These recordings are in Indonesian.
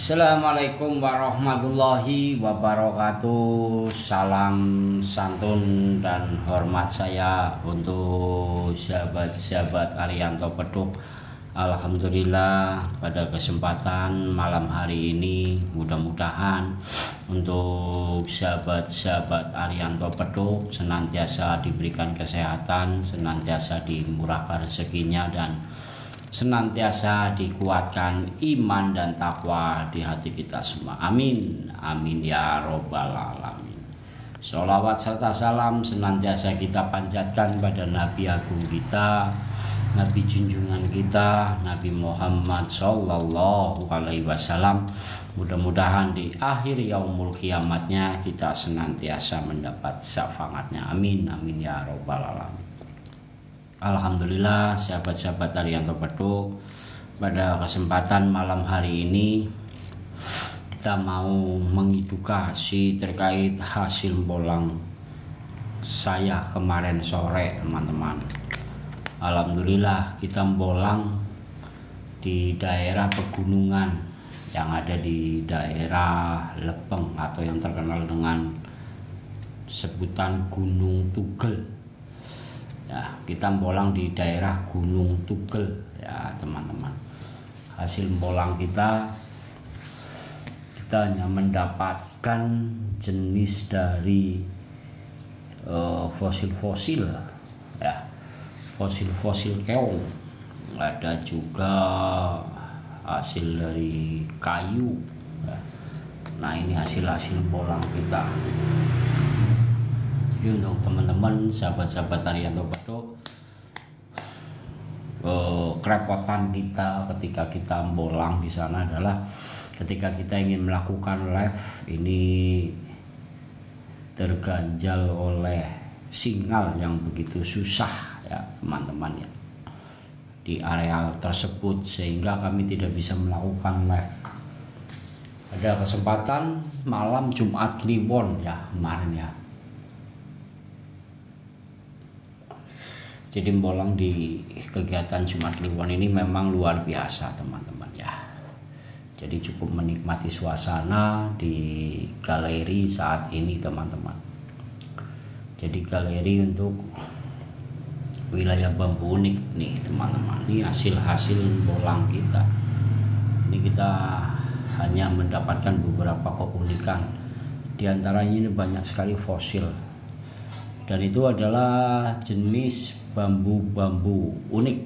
Assalamualaikum warahmatullahi wabarakatuh. Salam santun dan hormat saya untuk sahabat-sahabat Arianto Peduk. Alhamdulillah pada kesempatan malam hari ini mudah-mudahan untuk sahabat-sahabat Arianto Peduk senantiasa diberikan kesehatan, senantiasa dimurahkan rezekinya, dan senantiasa dikuatkan iman dan takwa di hati kita semua. Amin, amin ya robbal alamin. Sholawat serta salam senantiasa kita panjatkan pada Nabi agung kita, Nabi junjungan kita, Nabi Muhammad Sallallahu Alaihi Wasallam. Mudah-mudahan di akhir yaumul kiamatnya kita senantiasa mendapat syafaatnya. Amin, amin ya robbal alamin. Alhamdulillah sahabat-sahabat Arianto Peduk, pada kesempatan malam hari ini kita mau mengedukasi terkait hasil bolang saya kemarin sore, teman-teman. Alhamdulillah kita bolang di daerah pegunungan yang ada di daerah Lepeng atau yang terkenal dengan sebutan Gunung Tugel. Ya, kita bolang di daerah Gunung Tugel ya teman-teman. Hasil bolang kita hanya mendapatkan jenis dari fosil-fosil ya, fosil-fosil keong. Ada juga hasil dari kayu ya. Nah, ini hasil-hasil bolang kita. Jadi untuk teman-teman sahabat-sahabat Arianto Peduk, kerepotan kita ketika kita bolang di sana adalah ketika kita ingin melakukan live ini terganjal oleh sinyal yang begitu susah ya teman-teman ya di area tersebut, sehingga kami tidak bisa melakukan live. Ada kesempatan malam Jumat Kliwon ya kemarin ya. Jadi bolang di kegiatan Jumat Kliwon ini memang luar biasa teman-teman ya. Jadi cukup menikmati suasana di galeri saat ini teman-teman. Jadi galeri untuk wilayah Bambu Unik nih teman-teman. Ini hasil-hasil bolang kita. Ini kita hanya mendapatkan beberapa keunikan. Di antaranya ini banyak sekali fosil. Dan itu adalah jenis bambu-bambu unik.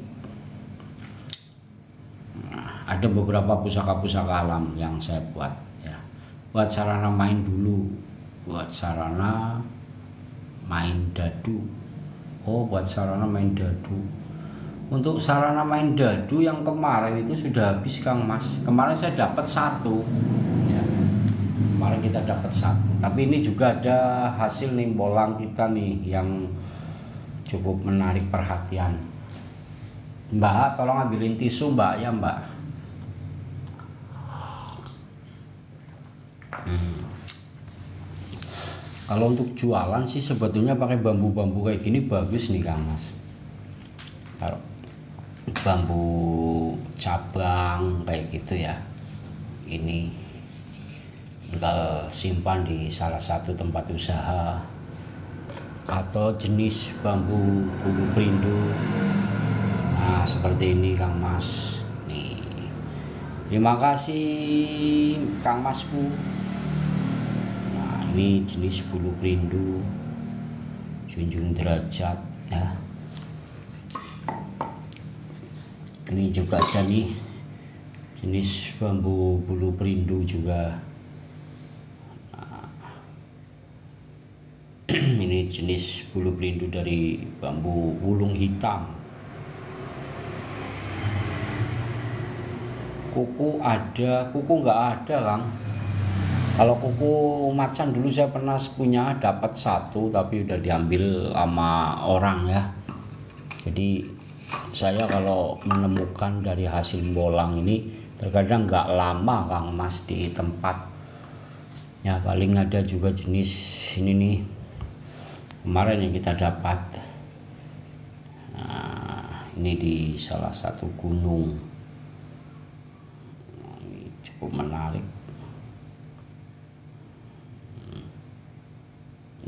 Nah, ada beberapa pusaka-pusaka alam yang saya buat ya. Buat sarana main dulu, buat sarana main dadu. Buat sarana main dadu. Untuk sarana main dadu yang kemarin itu sudah habis Kang Mas. Kemarin saya dapat satu ya. Kemarin kita dapat satu. Tapi ini juga ada hasil nih bolang kita nih yang cukup menarik perhatian. Mbak, tolong ambilin tisu Mbak ya Mbak. Kalau untuk jualan sih sebetulnya pakai bambu-bambu kayak gini bagus nih Kang Mas. Kalau bambu cabang kayak gitu ya, ini tinggal simpan di salah satu tempat usaha. Atau jenis bambu bulu perindu. Nah, seperti ini Kang Mas. Nih. Terima kasih Kang Masku. Nah, ini jenis bulu perindu junjung derajat ya. Ini juga ada nih jenis bambu bulu perindu juga. Ini jenis bulu perindu dari bambu wulung hitam. Kuku ada, kuku nggak ada Kang. Kalau kuku macan dulu saya pernah punya, dapat satu tapi udah diambil sama orang ya. Jadi saya kalau menemukan dari hasil bolang ini terkadang nggak lama Kang Mas di tempat. Ya paling ada juga jenis ini nih. Kemarin yang kita dapat, nah, ini di salah satu gunung, cukup menarik.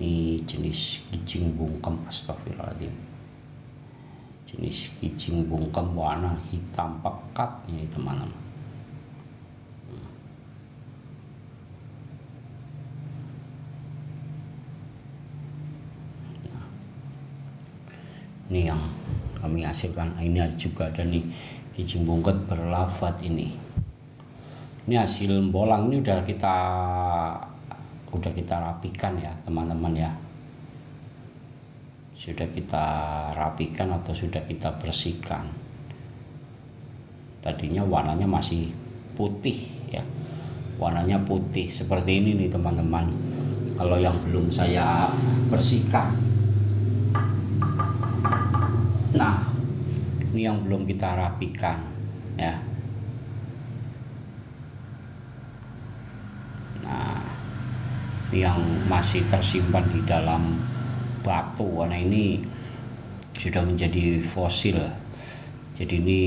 Ini jenis kijing bungkem, astagfirullahaladzim. Jenis kijing bungkem warna hitam pekat ini teman-teman. Nah, ini yang kami hasilkan. Ini juga ada nih kijing bungket berlafat ini. Ini hasil bolang, ini udah kita rapikan ya teman-teman ya. Sudah kita rapikan atau sudah kita bersihkan. Tadinya warnanya masih putih ya. Warnanya putih seperti ini nih teman-teman. Kalau yang belum saya bersihkan. Nah, ini yang belum kita rapikan ya. Nah, ini yang masih tersimpan di dalam batu warna ini sudah menjadi fosil. Jadi ini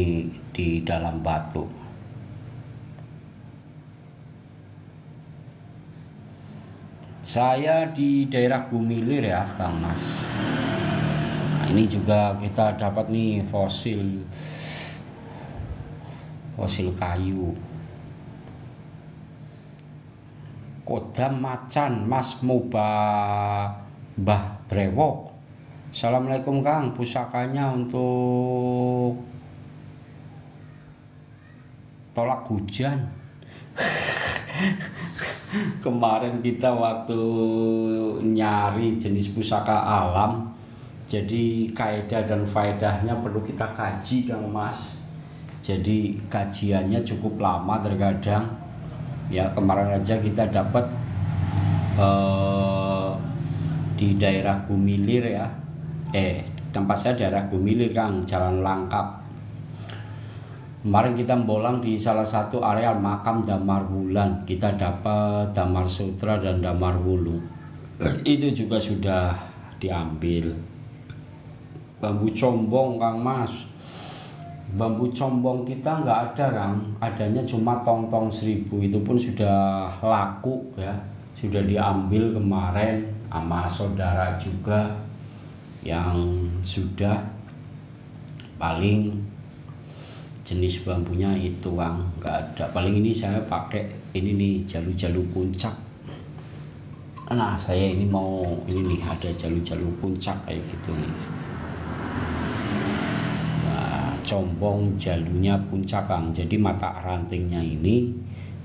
di dalam batu. Saya di daerah Gumilir ya Kang Mas. Nah, ini juga kita dapat nih fosil kayu. Kodam macan Mas Mbah Brewok. Assalamualaikum Kang, pusakanya untuk tolak hujan. Kemarin kita waktu nyari jenis pusaka alam, jadi kaidah dan faedahnya perlu kita kaji Kang Mas. Jadi kajiannya cukup lama terkadang. Ya kemarin aja kita dapat di daerah Gumilir ya. Tempat saya daerah Gumilir Kang, Jalan Langkap. Kemarin kita bolang di salah satu areal makam Damar Wulan. Kita dapat Damar Sutra dan Damar Wulung. Itu juga sudah diambil. Bambu combong Kang Mas. Bambu combong kita nggak ada Kang, adanya cuma tong-tong 1000, itu pun sudah laku ya, sudah diambil kemarin sama saudara juga yang sudah paling jenis bambunya itu Kang, nggak ada. Paling ini saya pakai ini nih jalu-jalu puncak. Nah saya ini mau ini nih ada jalu-jalu puncak kayak gitu nih. Combong jalunya puncak Kang, jadi mata rantingnya ini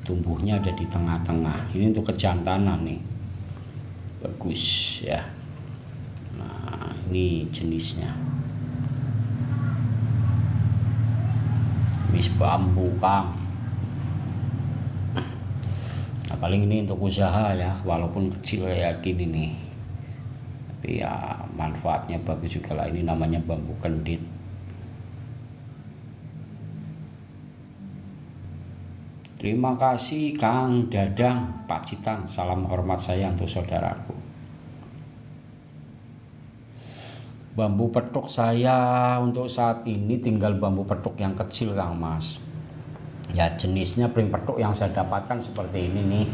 tumbuhnya ada di tengah-tengah. Ini untuk kejantanan nih, bagus ya. Nah ini jenisnya, bis bambu Kang. Nah paling ini untuk usaha ya, walaupun kecil yakin ini, tapi ya manfaatnya bagus juga lah. Ini namanya bambu kendit. Terima kasih Kang Dadang Pacitan, salam hormat saya untuk saudaraku. Bambu petuk saya untuk saat ini tinggal bambu petuk yang kecil Kang Mas. Ya jenisnya pring petuk yang saya dapatkan seperti ini nih.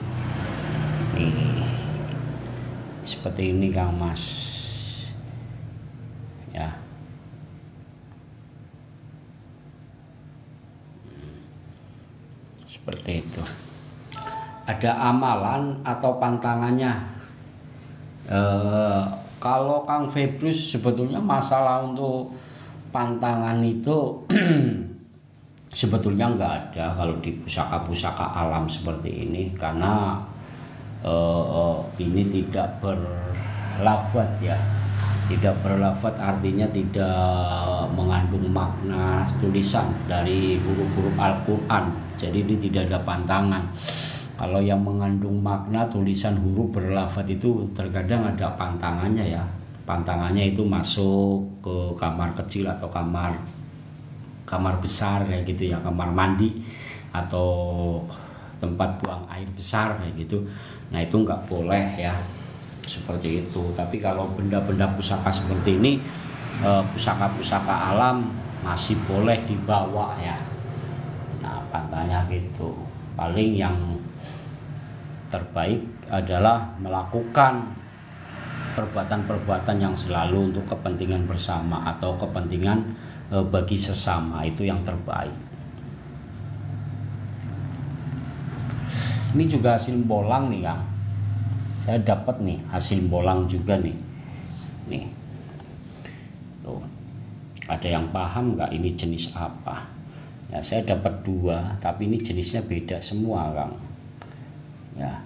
Nih. Seperti ini Kang Mas. Ya. Seperti itu. Ada amalan atau pantangannya. Kalau Kang Februs sebetulnya masalah untuk pantangan itu sebetulnya nggak ada kalau di pusaka-pusaka alam seperti ini, karena ini tidak berlafaz ya. Tidak berlafaz artinya tidak mengandung makna tulisan dari huruf-huruf Al-Quran. Jadi ini tidak ada pantangan. Kalau yang mengandung makna tulisan huruf berlafaz itu terkadang ada pantangannya ya. Pantangannya itu masuk ke kamar kecil atau kamar besar kayak gitu ya, kamar mandi atau tempat buang air besar kayak gitu. Nah itu nggak boleh ya, seperti itu. Tapi kalau benda-benda pusaka seperti ini, pusaka-pusaka alam masih boleh dibawa ya. Nah pantanya gitu. Paling yang terbaik adalah melakukan perbuatan-perbuatan yang selalu untuk kepentingan bersama atau kepentingan bagi sesama, itu yang terbaik. Ini juga hasil bolang nih Kang, saya dapat nih hasil bolang juga nih. Tuh, ada yang paham nggak ini jenis apa? Ya, saya dapat 2, tapi ini jenisnya beda semua Kang. Ya,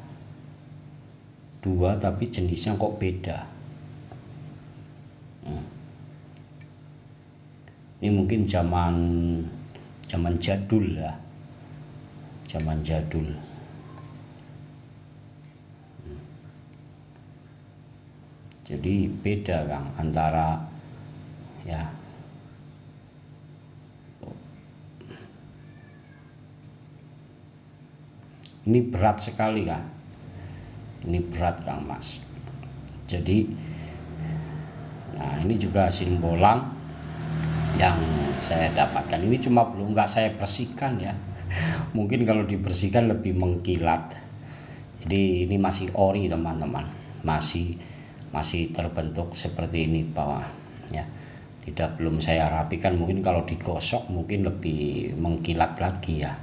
2 tapi jenisnya kok beda. Ini mungkin zaman jadul ya, zaman jadul. Jadi beda Kang antara ya. Ini berat sekali Kang. Ini berat Kang Mas. Jadi nah ini juga hasil bolang yang saya dapatkan. Ini cuma belum nggak saya bersihkan ya. Mungkin kalau dibersihkan lebih mengkilat. Jadi ini masih ori teman-teman. Masih terbentuk seperti ini bawah ya. Belum saya rapikan, mungkin kalau digosok mungkin lebih mengkilat lagi ya.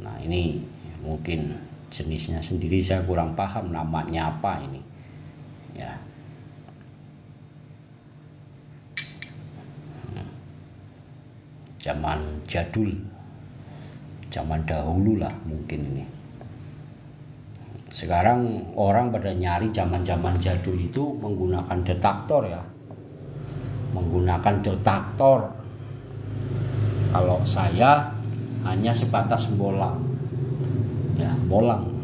Nah, ini mungkin jenisnya sendiri saya kurang paham namanya apa ini ya. Zaman jadul, zaman dahulu lah mungkin ini. Sekarang orang pada nyari zaman-zaman jadul itu menggunakan detektor ya, menggunakan detektor. Kalau saya hanya sebatas bolang ya,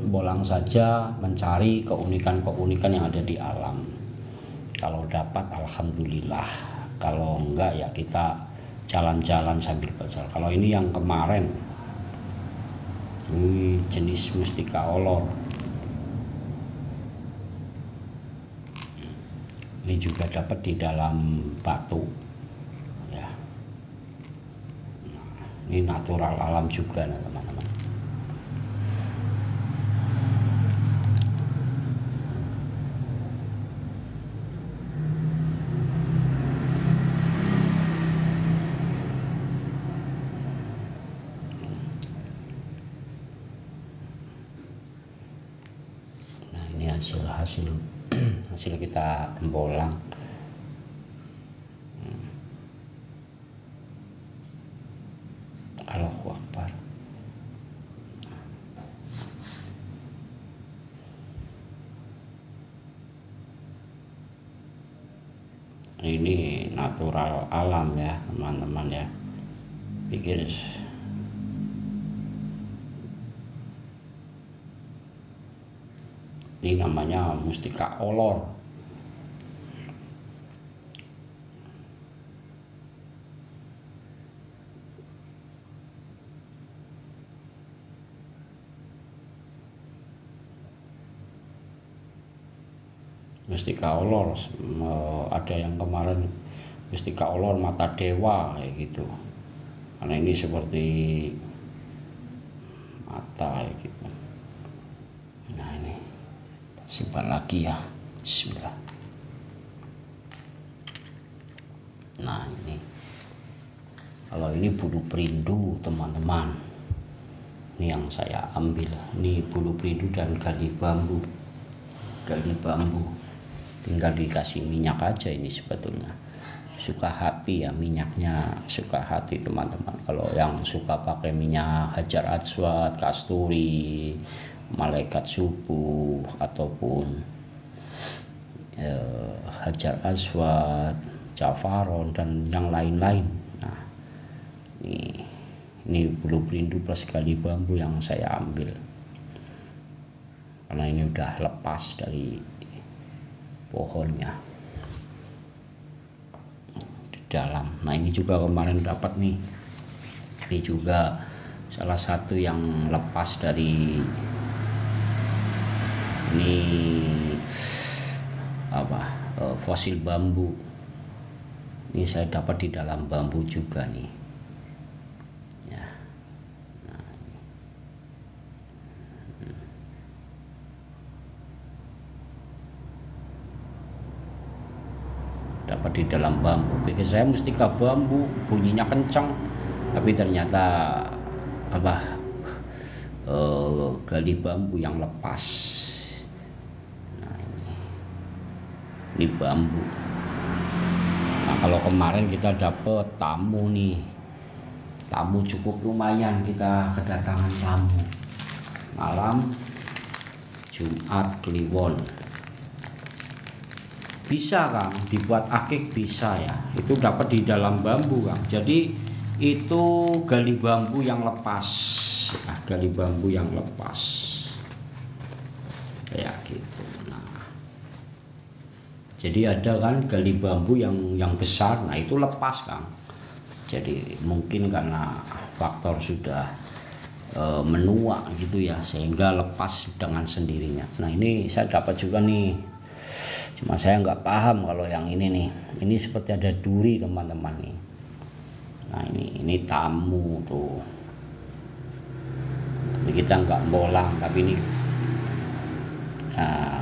bolang saja, mencari keunikan-keunikan yang ada di alam. Kalau dapat alhamdulillah, kalau enggak ya kita jalan-jalan sambil baca. Kalau ini yang kemarin, ini jenis mustika olor. Ini juga dapat di dalam batu ya. Nah, ini natural alam juga nah, teman-teman. hasil kita bolang. Allahu Akbar. Ini natural alam ya teman-teman ya. Pikir ini namanya mustika olor. Mustika olor ada yang kemarin mustika olor mata dewa kayak gitu. Karena ini seperti mata kayak gitu. Nah ini simpan lagi ya. Bismillah. Nah ini kalau ini bulu perindu teman-teman, ini yang saya ambil. Ini bulu perindu dan gali bambu. Tinggal dikasih minyak aja ini sebetulnya. Suka hati ya, minyaknya suka hati teman-teman. Kalau yang suka pakai minyak hajar aswad, kasturi, malaikat subuh ataupun hajar aswad, jafaron dan yang lain-lain. Nah, ini bulu perindu plus gali bambu yang saya ambil. Karena ini udah lepas dari pohonnya di dalam. Nah ini juga kemarin dapat nih. Ini juga salah satu yang lepas dari ini fosil bambu. Ini saya dapat di dalam bambu juga nih. Ya. Nah, dapat di dalam bambu. Pikir saya mustika bambu, bunyinya kencang, tapi ternyata gali bambu yang lepas. Nah, ini bambu. Nah, kalau kemarin kita dapat tamu nih, tamu cukup lumayan, kita kedatangan tamu malam Jumat Kliwon. Bisa Kang, dibuat akik bisa ya. Itu dapat di dalam bambu Kang. Jadi itu gali bambu yang lepas. Nah, gali bambu yang lepas. Kayak gitu. Nah. Jadi ada kan gali bambu yang besar. Nah, itu lepas Kang. Jadi mungkin karena faktor sudah menua gitu ya, sehingga lepas dengan sendirinya. Nah, ini saya dapat juga nih, cuma saya nggak paham kalau yang ini nih. Ini seperti ada duri teman-teman nih. Nah, ini tamu tuh. Ini kita nggak bolang, tapi ini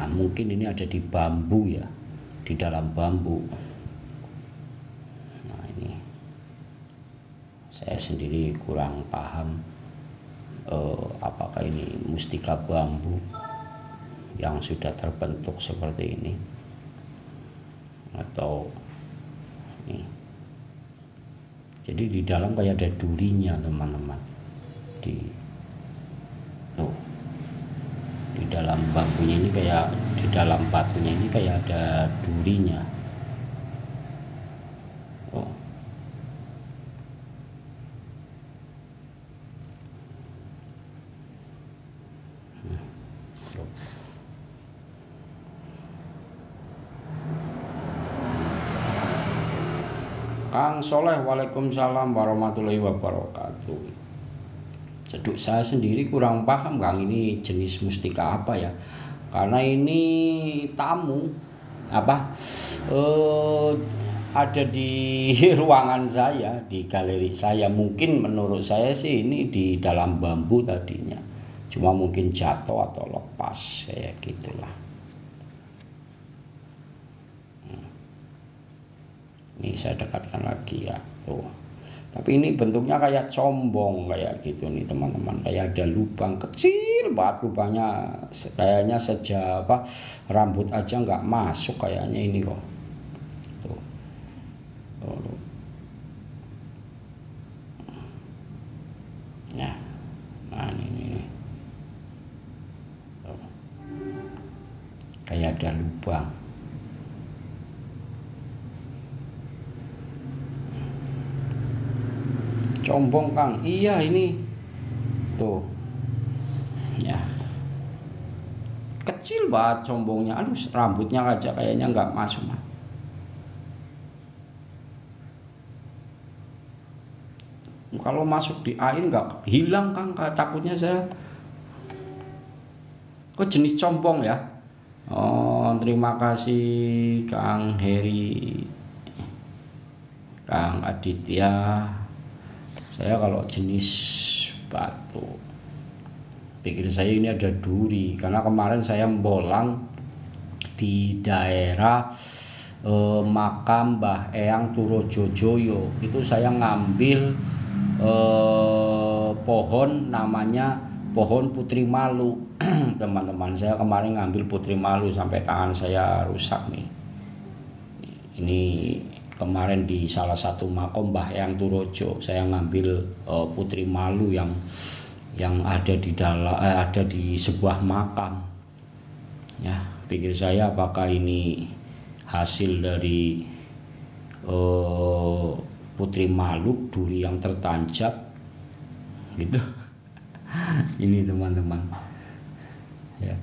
mungkin ini ada di bambu ya, di dalam bambu. Nah, ini saya sendiri kurang paham apakah ini mustika bambu yang sudah terbentuk seperti ini atau ini. Jadi di dalam kayak ada durinya teman-teman. Di dalam bambunya ini, kayak di dalam batunya ini kayak ada durinya. Kang Soleh, waalaikumsalam warahmatullahi wabarakatuh. Ceduk saya sendiri kurang paham Kang, ini jenis mustika apa ya? Karena ini tamu ada di ruangan saya, di galeri saya. Mungkin menurut saya sih ini di dalam bambu tadinya, cuma mungkin jatuh atau lepas kayak gitulah. Ini saya dekatkan lagi ya tuh. Tapi ini bentuknya kayak combong kayak gitu nih teman-teman. Kayak ada lubang kecil banget, lubangnya kayaknya rambut aja nggak masuk kayaknya ini kok. Tuh. Nah ini. Tuh. Kayak ada lubang. Combong Kang, iya ini tuh ya, kecil banget combongnya. Aduh, rambutnya aja kayaknya nggak masuk mah. Kalau masuk di air nggak hilang Kang, takutnya saya. Kok jenis combong ya? Oh, terima kasih Kang Heri, Kang Aditya. Saya kalau jenis batu, pikir saya ini ada duri, karena kemarin saya bolang di daerah makam Mbah Eyang Turojojoyo. Itu saya ngambil pohon, namanya pohon Putri Malu. Teman-teman, saya kemarin ngambil Putri Malu sampai tangan saya rusak nih. Ini kemarin di salah satu makom Mbah Eyang Turojo, saya ngambil Putri Malu yang ada di ada di sebuah makam. Ya, pikir saya apakah ini hasil dari Putri Malu, duri yang tertancap gitu. Ini teman-teman. Ya.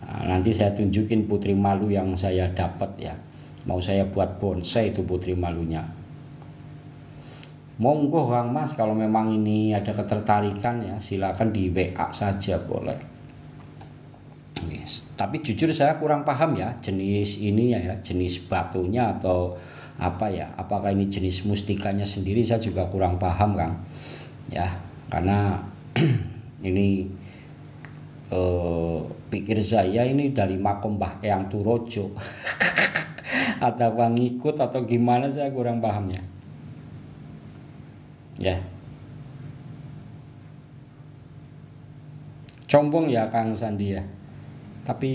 Nah, nanti saya tunjukin Putri Malu yang saya dapat ya. Mau saya buat bonsai itu Putri Malunya. Monggo Kang Mas, kalau memang ini ada ketertarikan ya, silakan di WA saja boleh. Yes. Tapi jujur saya kurang paham ya jenis ini ya, jenis batunya atau apa ya. Apakah ini jenis mustikanya sendiri, saya juga kurang paham Kang. Ya, karena ini pikir saya ini dari makom Mbah Eyang Turojo. atau ngikut atau gimana, saya kurang paham ya. Ya. Combong ya Kang Sandi ya. Tapi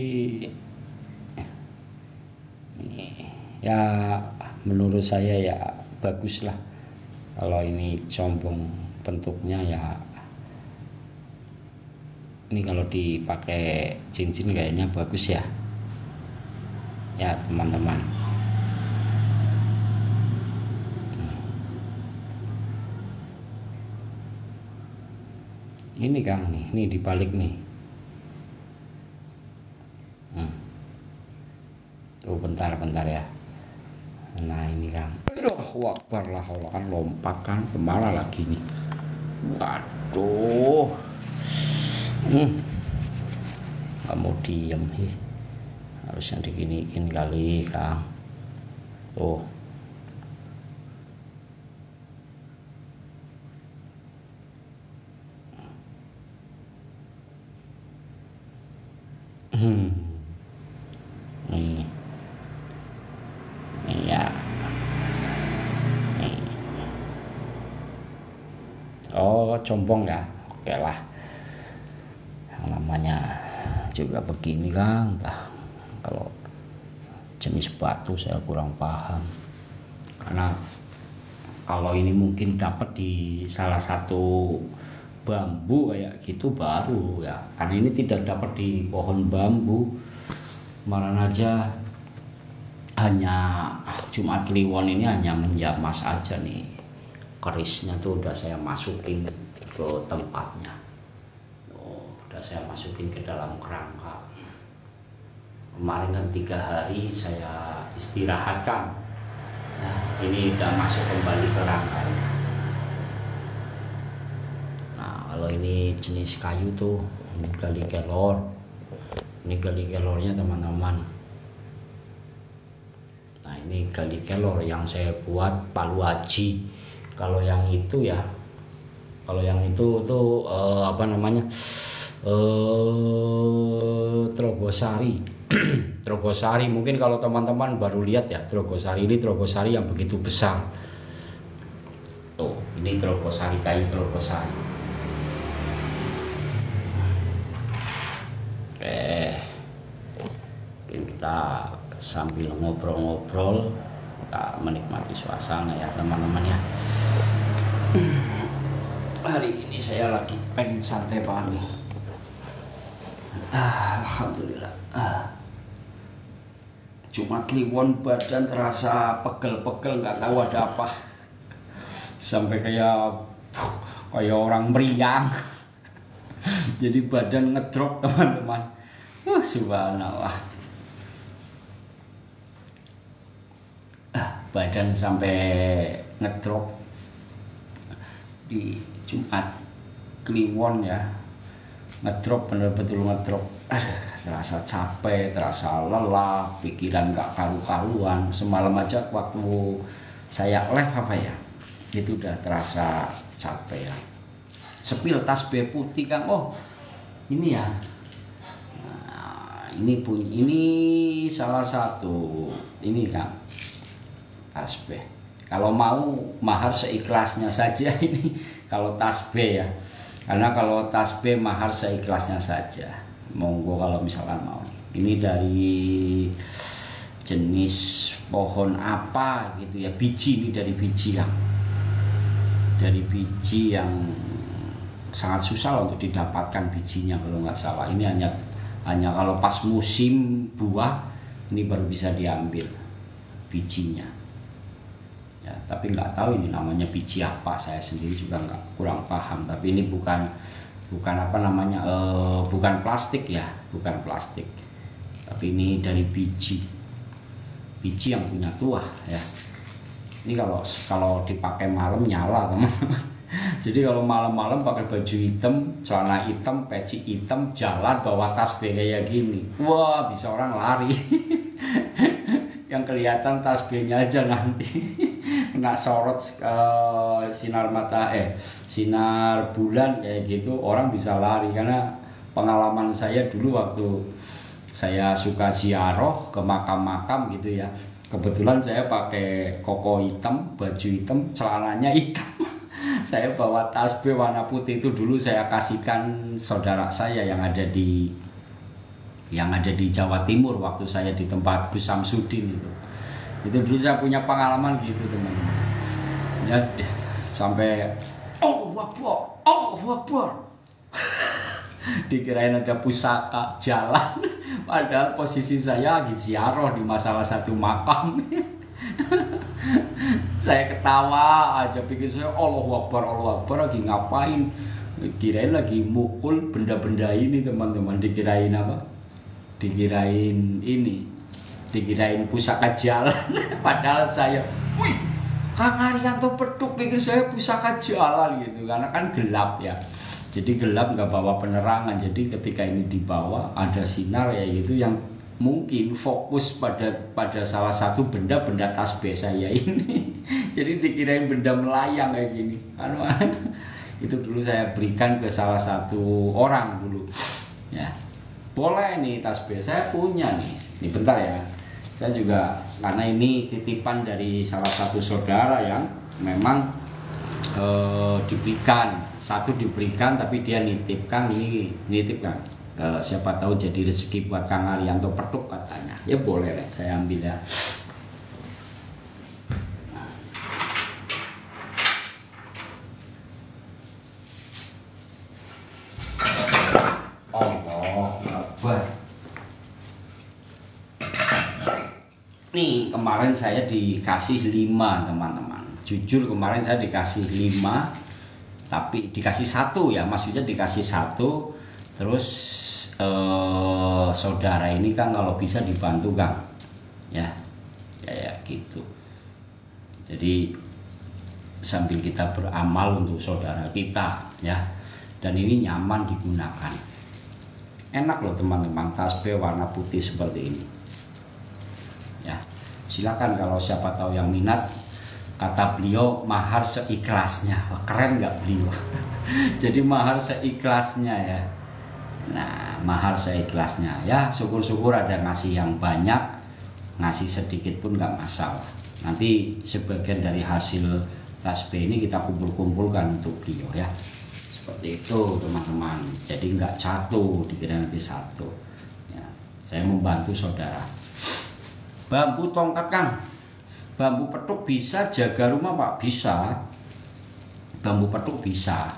ya menurut saya ya bagus lah kalau ini combong bentuknya ya. Ini kalau dipakai cincin kayaknya bagus ya. Ya teman-teman. Ini Kang nih, ini dibalik nih. Tuh bentar ya. Nah ini Kang. Aduh, wakbar lah, kalau kan lompat kan kemana lagi nih. Waduh. Gak mau diem sih. Harusnya diginiin kali Kang. Tuh. Nih ya. Nih. Oh combong ya, oke lah. Yang namanya juga begini Kang. Kalau jenis batu saya kurang paham, karena kalau ini mungkin dapat di salah satu bambu kayak gitu baru ya, karena ini tidak dapat di pohon bambu. Kemarin aja hanya Jumat Kliwon ini hanya menjamas aja nih, kerisnya tuh udah saya masukin ke tempatnya. Udah saya masukin ke dalam kerangka. Kemarin kan 3 hari saya istirahatkan. Nah, ini udah masuk kembali ke rangkanya. Nah, kalau ini jenis kayu tuh, ini gali kelor. Ini gali kelornya teman-teman. Nah, ini gali kelor yang saya buat palu aji. Kalau yang itu ya, kalau yang itu tuh apa namanya? Trogosari. Trogosari, mungkin kalau teman-teman baru lihat ya, Trogosari ini Trogosari yang begitu besar. Tuh, ini Trogosari, kayu Trogosari. Oke, kita sambil ngobrol-ngobrol, kita menikmati suasana ya teman-teman ya. Hari ini saya lagi pengen santai banget nih. Alhamdulillah. Jumat Kliwon badan terasa pegel-pegel, nggak tahu ada apa. Sampai kayak orang meriang. Jadi badan ngedrop teman-teman. Subhanallah. Badan sampai ngedrop di Jumat Kliwon ya. Ngedrop, bener-bener ngedrop. Terasa capek, terasa lelah, pikiran gak karu-karuan. Semalam aja waktu saya live apa ya, itu udah terasa capek ya. Sepil tasbih putih Kang. Oh ini ya. Nah, ini salah satu ini Kang, tasbih. Kalau mau mahar seikhlasnya saja ini kalau tasbih ya. Karena kalau tasbih mahar seikhlasnya saja. Monggo kalau misalkan mau. Ini dari jenis pohon apa gitu ya, biji, ini dari biji yang sangat susah untuk didapatkan bijinya kalau nggak salah. Ini hanya kalau pas musim buah ini baru bisa diambil bijinya ya, tapi nggak tahu ini namanya biji apa, saya sendiri juga kurang paham. Tapi ini bukan apa namanya, bukan plastik ya, bukan plastik, tapi ini dari biji yang punya tuah ya. Ini kalau dipakai malam nyala teman-teman. Jadi kalau malam-malam pakai baju hitam, celana hitam, peci hitam, jalan bawa tasbih kayak gini, wah bisa orang lari. Yang kelihatan tasbihnya aja nanti kena sorot sinar bulan kayak gitu, orang bisa lari. Karena pengalaman saya dulu waktu saya suka ziarah ke makam-makam gitu ya, Kebetulan saya pakai koko hitam, baju hitam, celananya hitam. Saya bawa tasbih warna putih itu dulu saya kasihkan saudara saya yang ada di Jawa Timur waktu saya di tempat Gus Samsudin itu. Itu dulu saya punya pengalaman gitu teman-teman. Ya sampai Allahu Akbar, Allahu Akbar. Dikirain ada pusaka jalan, padahal posisi saya lagi ziarah di salah satu makam. Saya ketawa aja, pikir saya Allahu Akbar lagi ngapain? Kirain lagi mukul benda-benda ini teman-teman. Dikirain apa? Dikirain pusaka jalan. Padahal saya, wih, Kang Arianto Petuk, pikir saya pusaka jalan gitu, karena kan gelap ya. Jadi gelap, nggak bawa penerangan. Jadi ketika ini dibawa ada sinar ya gitu yang mungkin fokus pada salah satu benda tasbih saya ini. Jadi dikirain benda melayang kayak gini. Itu dulu saya berikan ke salah satu orang dulu. Ya, boleh nih tasbih, saya punya nih. Ini bentar ya. Saya juga karena ini titipan dari salah satu saudara yang memang diberikan tapi dia nitipkan siapa tahu jadi rezeki buat Kang Arianto Petuk katanya. Ya boleh lah, saya ambil ya. Allah Akbar. Nih kemarin saya dikasih 5 teman-teman. Jujur kemarin saya dikasih 5, tapi dikasih 1 ya, maksudnya dikasih 1. Terus saudara ini kan kalau bisa dibantu Kang, ya gitu. Jadi sambil kita beramal untuk saudara kita ya, dan ini nyaman digunakan. Enak loh teman-teman, tasbih warna putih seperti ini. Ya, silakan kalau siapa tahu yang minat. Kata beliau mahar seikhlasnya. Keren nggak beliau? Jadi mahar seikhlasnya ya. Nah, mahar seikhlasnya ya. Syukur-syukur ada ngasih yang banyak, ngasih sedikit pun nggak masalah. Nanti sebagian dari hasil tasbih ini kita kumpul-kumpulkan untuk beliau ya. Seperti itu teman-teman. Jadi nggak satu, dikira nanti satu. Ya, saya membantu saudara. Bambu tongkat Kang, bambu petuk bisa jaga rumah Pak? Bisa. Bambu petuk bisa.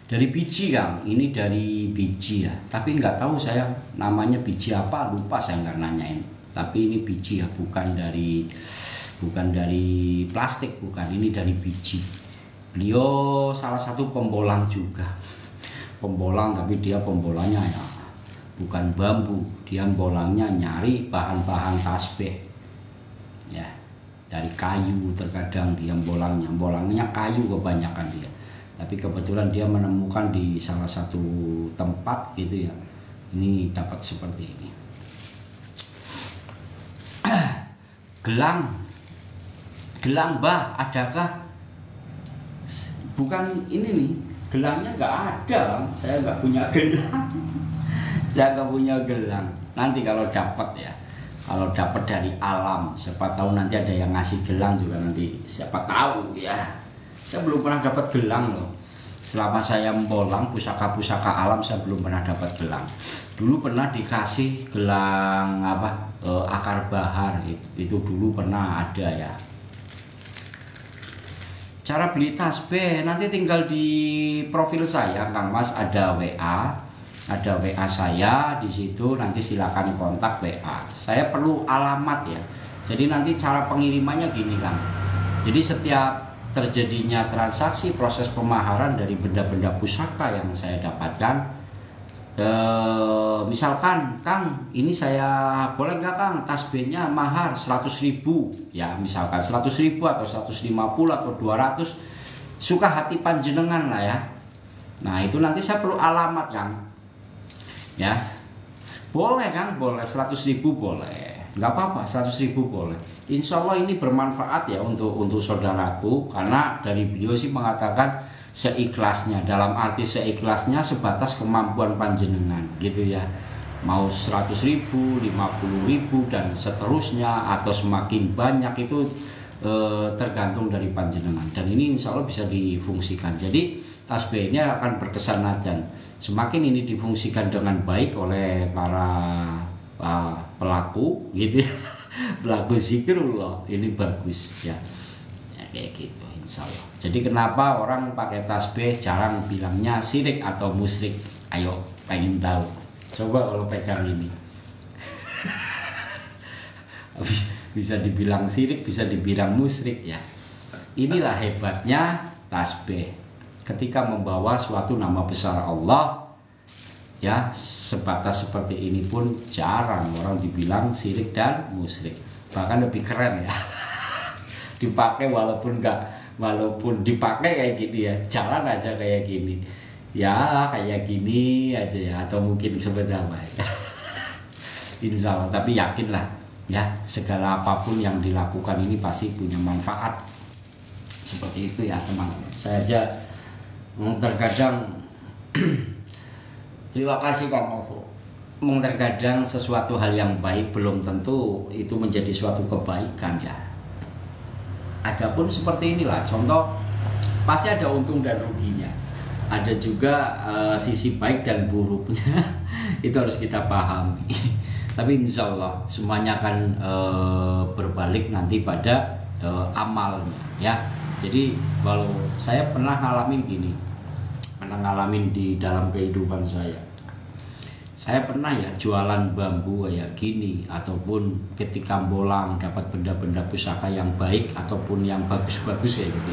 Dari biji Kang, ini dari biji ya. Tapi nggak tahu saya namanya biji apa, lupa saya nggak nanyain. Tapi ini biji ya, bukan dari plastik, bukan. Ini dari biji. Beliau salah satu pembolang juga. Pembolang, tapi dia pembolangnya ya bukan bambu, dia bolangnya nyari bahan-bahan tasbih ya, dari kayu. Terkadang dia bolangnya kayu kebanyakan dia, tapi kebetulan dia menemukan di salah satu tempat gitu ya, ini dapat seperti ini. Gelang bah, adakah? Bukan ini nih, gelangnya nggak ada, saya nggak punya gelang. Saya nggak punya gelang. Nanti kalau dapat ya, kalau dapat dari alam, siapa tahu nanti ada yang ngasih gelang juga nanti, siapa tahu ya. Saya belum pernah dapat gelang loh. Selama saya membolang pusaka-pusaka alam, saya belum pernah dapat gelang. Dulu pernah dikasih gelang akar bahar, itu dulu pernah ada ya. Cara beli tasbih nanti tinggal di profil saya Kang Mas, ada WA saya di situ, nanti silakan kontak WA. Saya perlu alamat ya. Jadi nanti cara pengirimannya gini Kang. Jadi setiap terjadinya transaksi proses pemaharan dari benda-benda pusaka yang saya dapatkan, misalkan Kang, ini saya boleh nggak Kang tasbihnya mahar 100.000 ya, misalkan 100.000 atau 150 atau 200, suka hati panjenengan lah ya. Nah itu nanti saya perlu alamat Kang. Ya, boleh Kang, boleh 100.000 boleh, nggak apa-apa, 100.000 boleh. Insya Allah ini bermanfaat ya untuk saudaraku, karena dari beliau sih mengatakan seikhlasnya, dalam arti seikhlasnya sebatas kemampuan panjenengan gitu ya. mau 100.000, 50.000 dan seterusnya, atau semakin banyak itu tergantung dari panjenengan, dan ini insya Allah bisa difungsikan. Jadi tasbih ini akan berkesanat, dan semakin ini difungsikan dengan baik oleh para pelaku gitu ya, pelaku zikrullah, ini bagus ya, kayak gitu insya Allah. Jadi kenapa orang pakai tasbih jarang bilangnya syirik atau musyrik? Ayo pengen tahu, coba kalau pegang ini. Bisa dibilang syirik, bisa dibilang musyrik ya. Inilah hebatnya tasbih. Ketika membawa suatu nama besar Allah ya, sebatas seperti ini pun jarang orang dibilang syirik dan musyrik. Bahkan lebih keren ya. Dipakai walaupun dipakai kayak gini ya, jalan aja kayak gini. Ya kayak gini aja ya, atau mungkin seperti apa ya. Insya Allah, tapi yakinlah ya, segala apapun yang dilakukan ini pasti punya manfaat. Seperti itu ya teman-teman. Saya aja terkadang terima kasih Kang Ovo. Terkadang sesuatu hal yang baik belum tentu itu menjadi suatu kebaikan ya. Adapun seperti inilah contoh, pasti ada untung dan ruginya. Ada juga sisi baik dan buruknya. Itu harus kita pahami. Tapi insya Allah semuanya akan berbalik nanti pada amalnya ya. Jadi kalau saya pernah ngalamin gini, di dalam kehidupan saya pernah ya jualan bambu kayak gini, ataupun ketika bolang dapat benda-benda pusaka yang baik ataupun yang bagus-bagus kayak gitu.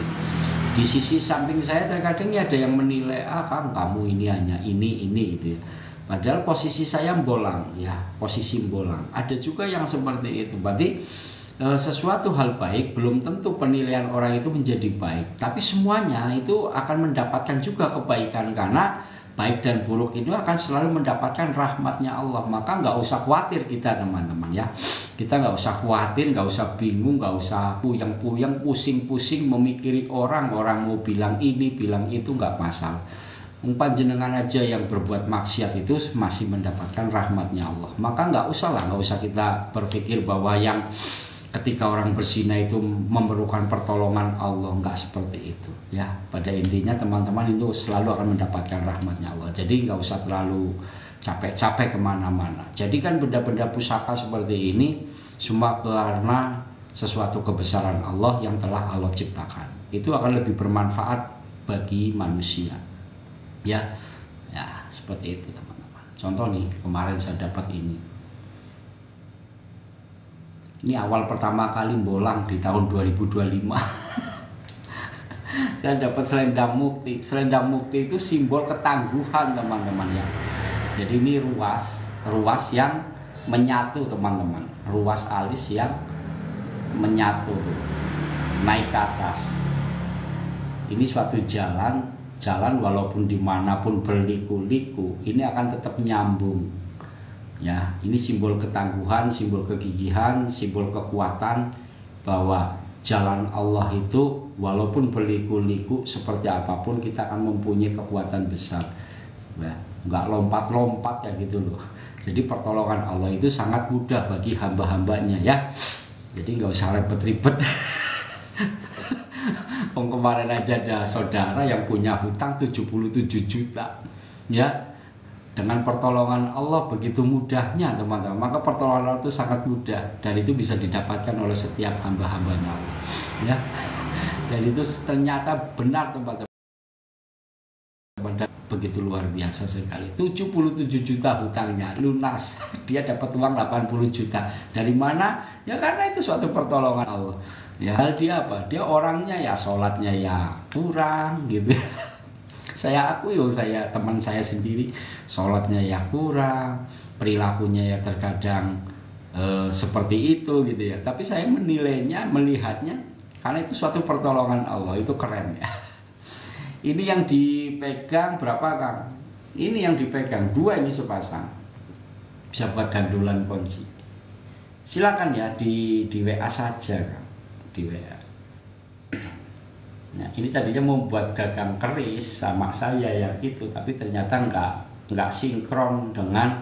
Di sisi samping saya terkadang ada yang menilai, Kang kamu ini hanya ini gitu ya. Padahal posisi saya bolang ya, posisi bolang. Ada juga yang seperti itu. Berarti sesuatu hal baik belum tentu penilaian orang itu menjadi baik. Tapi semuanya itu akan mendapatkan juga kebaikan, karena baik dan buruk itu akan selalu mendapatkan rahmatnya Allah. Maka nggak usah khawatir kita teman-teman ya. Kita nggak usah khawatir, nggak usah bingung, nggak usah puyeng-puyeng, pusing-pusing memikiri orang mau bilang ini, bilang itu, nggak masalah. Panjenengan aja yang berbuat maksiat itu masih mendapatkan rahmatnya Allah. Maka nggak usah kita berpikir bahwa yang ketika orang berzina itu memerlukan pertolongan Allah. Nggak seperti itu ya. Pada intinya teman-teman itu selalu akan mendapatkan rahmatnya Allah. Jadi nggak usah terlalu capek-capek kemana-mana. Jadi kan benda-benda pusaka seperti ini semua karena sesuatu kebesaran Allah yang telah Allah ciptakan. Itu akan lebih bermanfaat bagi manusia. Ya seperti itu teman-teman. Contoh nih, kemarin saya dapat ini awal pertama kali bolang di tahun 2025. Saya dapat selendang mukti. Selendang mukti itu simbol ketangguhan teman-teman ya. Jadi ini ruas yang menyatu teman-teman, ruas alis yang menyatu tuh, naik ke atas. Ini suatu jalan walaupun dimanapun berliku-liku, ini akan tetap nyambung ya. Ini simbol ketangguhan, simbol kegigihan, simbol kekuatan, bahwa jalan Allah itu walaupun berliku-liku seperti apapun kita akan mempunyai kekuatan besar ya. Nggak lompat-lompat ya gitu loh. Jadi pertolongan Allah itu sangat mudah bagi hamba-hambanya ya. Jadi nggak usah ribet-ribet. Kemarin aja ada saudara yang punya hutang 77 juta ya. Dengan pertolongan Allah begitu mudahnya teman-teman. Maka pertolongan Allah itu sangat mudah, dan itu bisa didapatkan oleh setiap hamba-hambanya Allah ya. Dan itu ternyata benar teman-teman, begitu luar biasa sekali. 77 juta hutangnya lunas. Dia dapat uang 80 juta. Dari mana? Ya karena itu suatu pertolongan Allah. Ya, dia apa? Dia orangnya ya sholatnya ya kurang gitu. Saya akui, teman saya sendiri sholatnya ya kurang, perilakunya ya terkadang seperti itu gitu ya. Tapi saya melihatnya karena itu suatu pertolongan Allah, itu keren ya. Ini yang dipegang berapa Kang? Ini yang dipegang 2 ini sepasang. Bisa buat gandulan kunci. Silakan ya di WA saja Kang. Di WA. Nah, ini tadinya mau buat gagang keris sama saya yang itu, tapi ternyata nggak sinkron dengan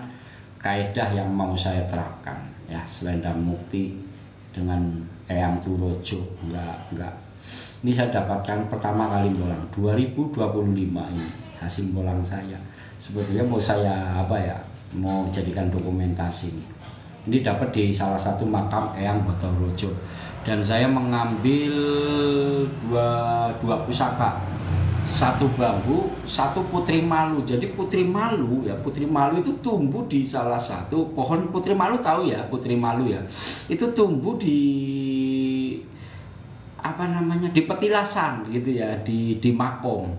kaidah yang mau saya terapkan ya. Selendang Mukti dengan Eyang Turojo, enggak. Ini saya dapatkan pertama kali bolang 2025 ini, hasil bolang saya. Sebetulnya mau saya mau jadikan dokumentasi nih. Ini dapat di salah satu makam Eyang Botorojo, dan saya mengambil dua pusaka, satu bambu, satu putri malu. Jadi putri malu itu tumbuh di salah satu pohon. Putri malu tahu ya, putri malu ya, itu tumbuh di di petilasan gitu ya, di makom,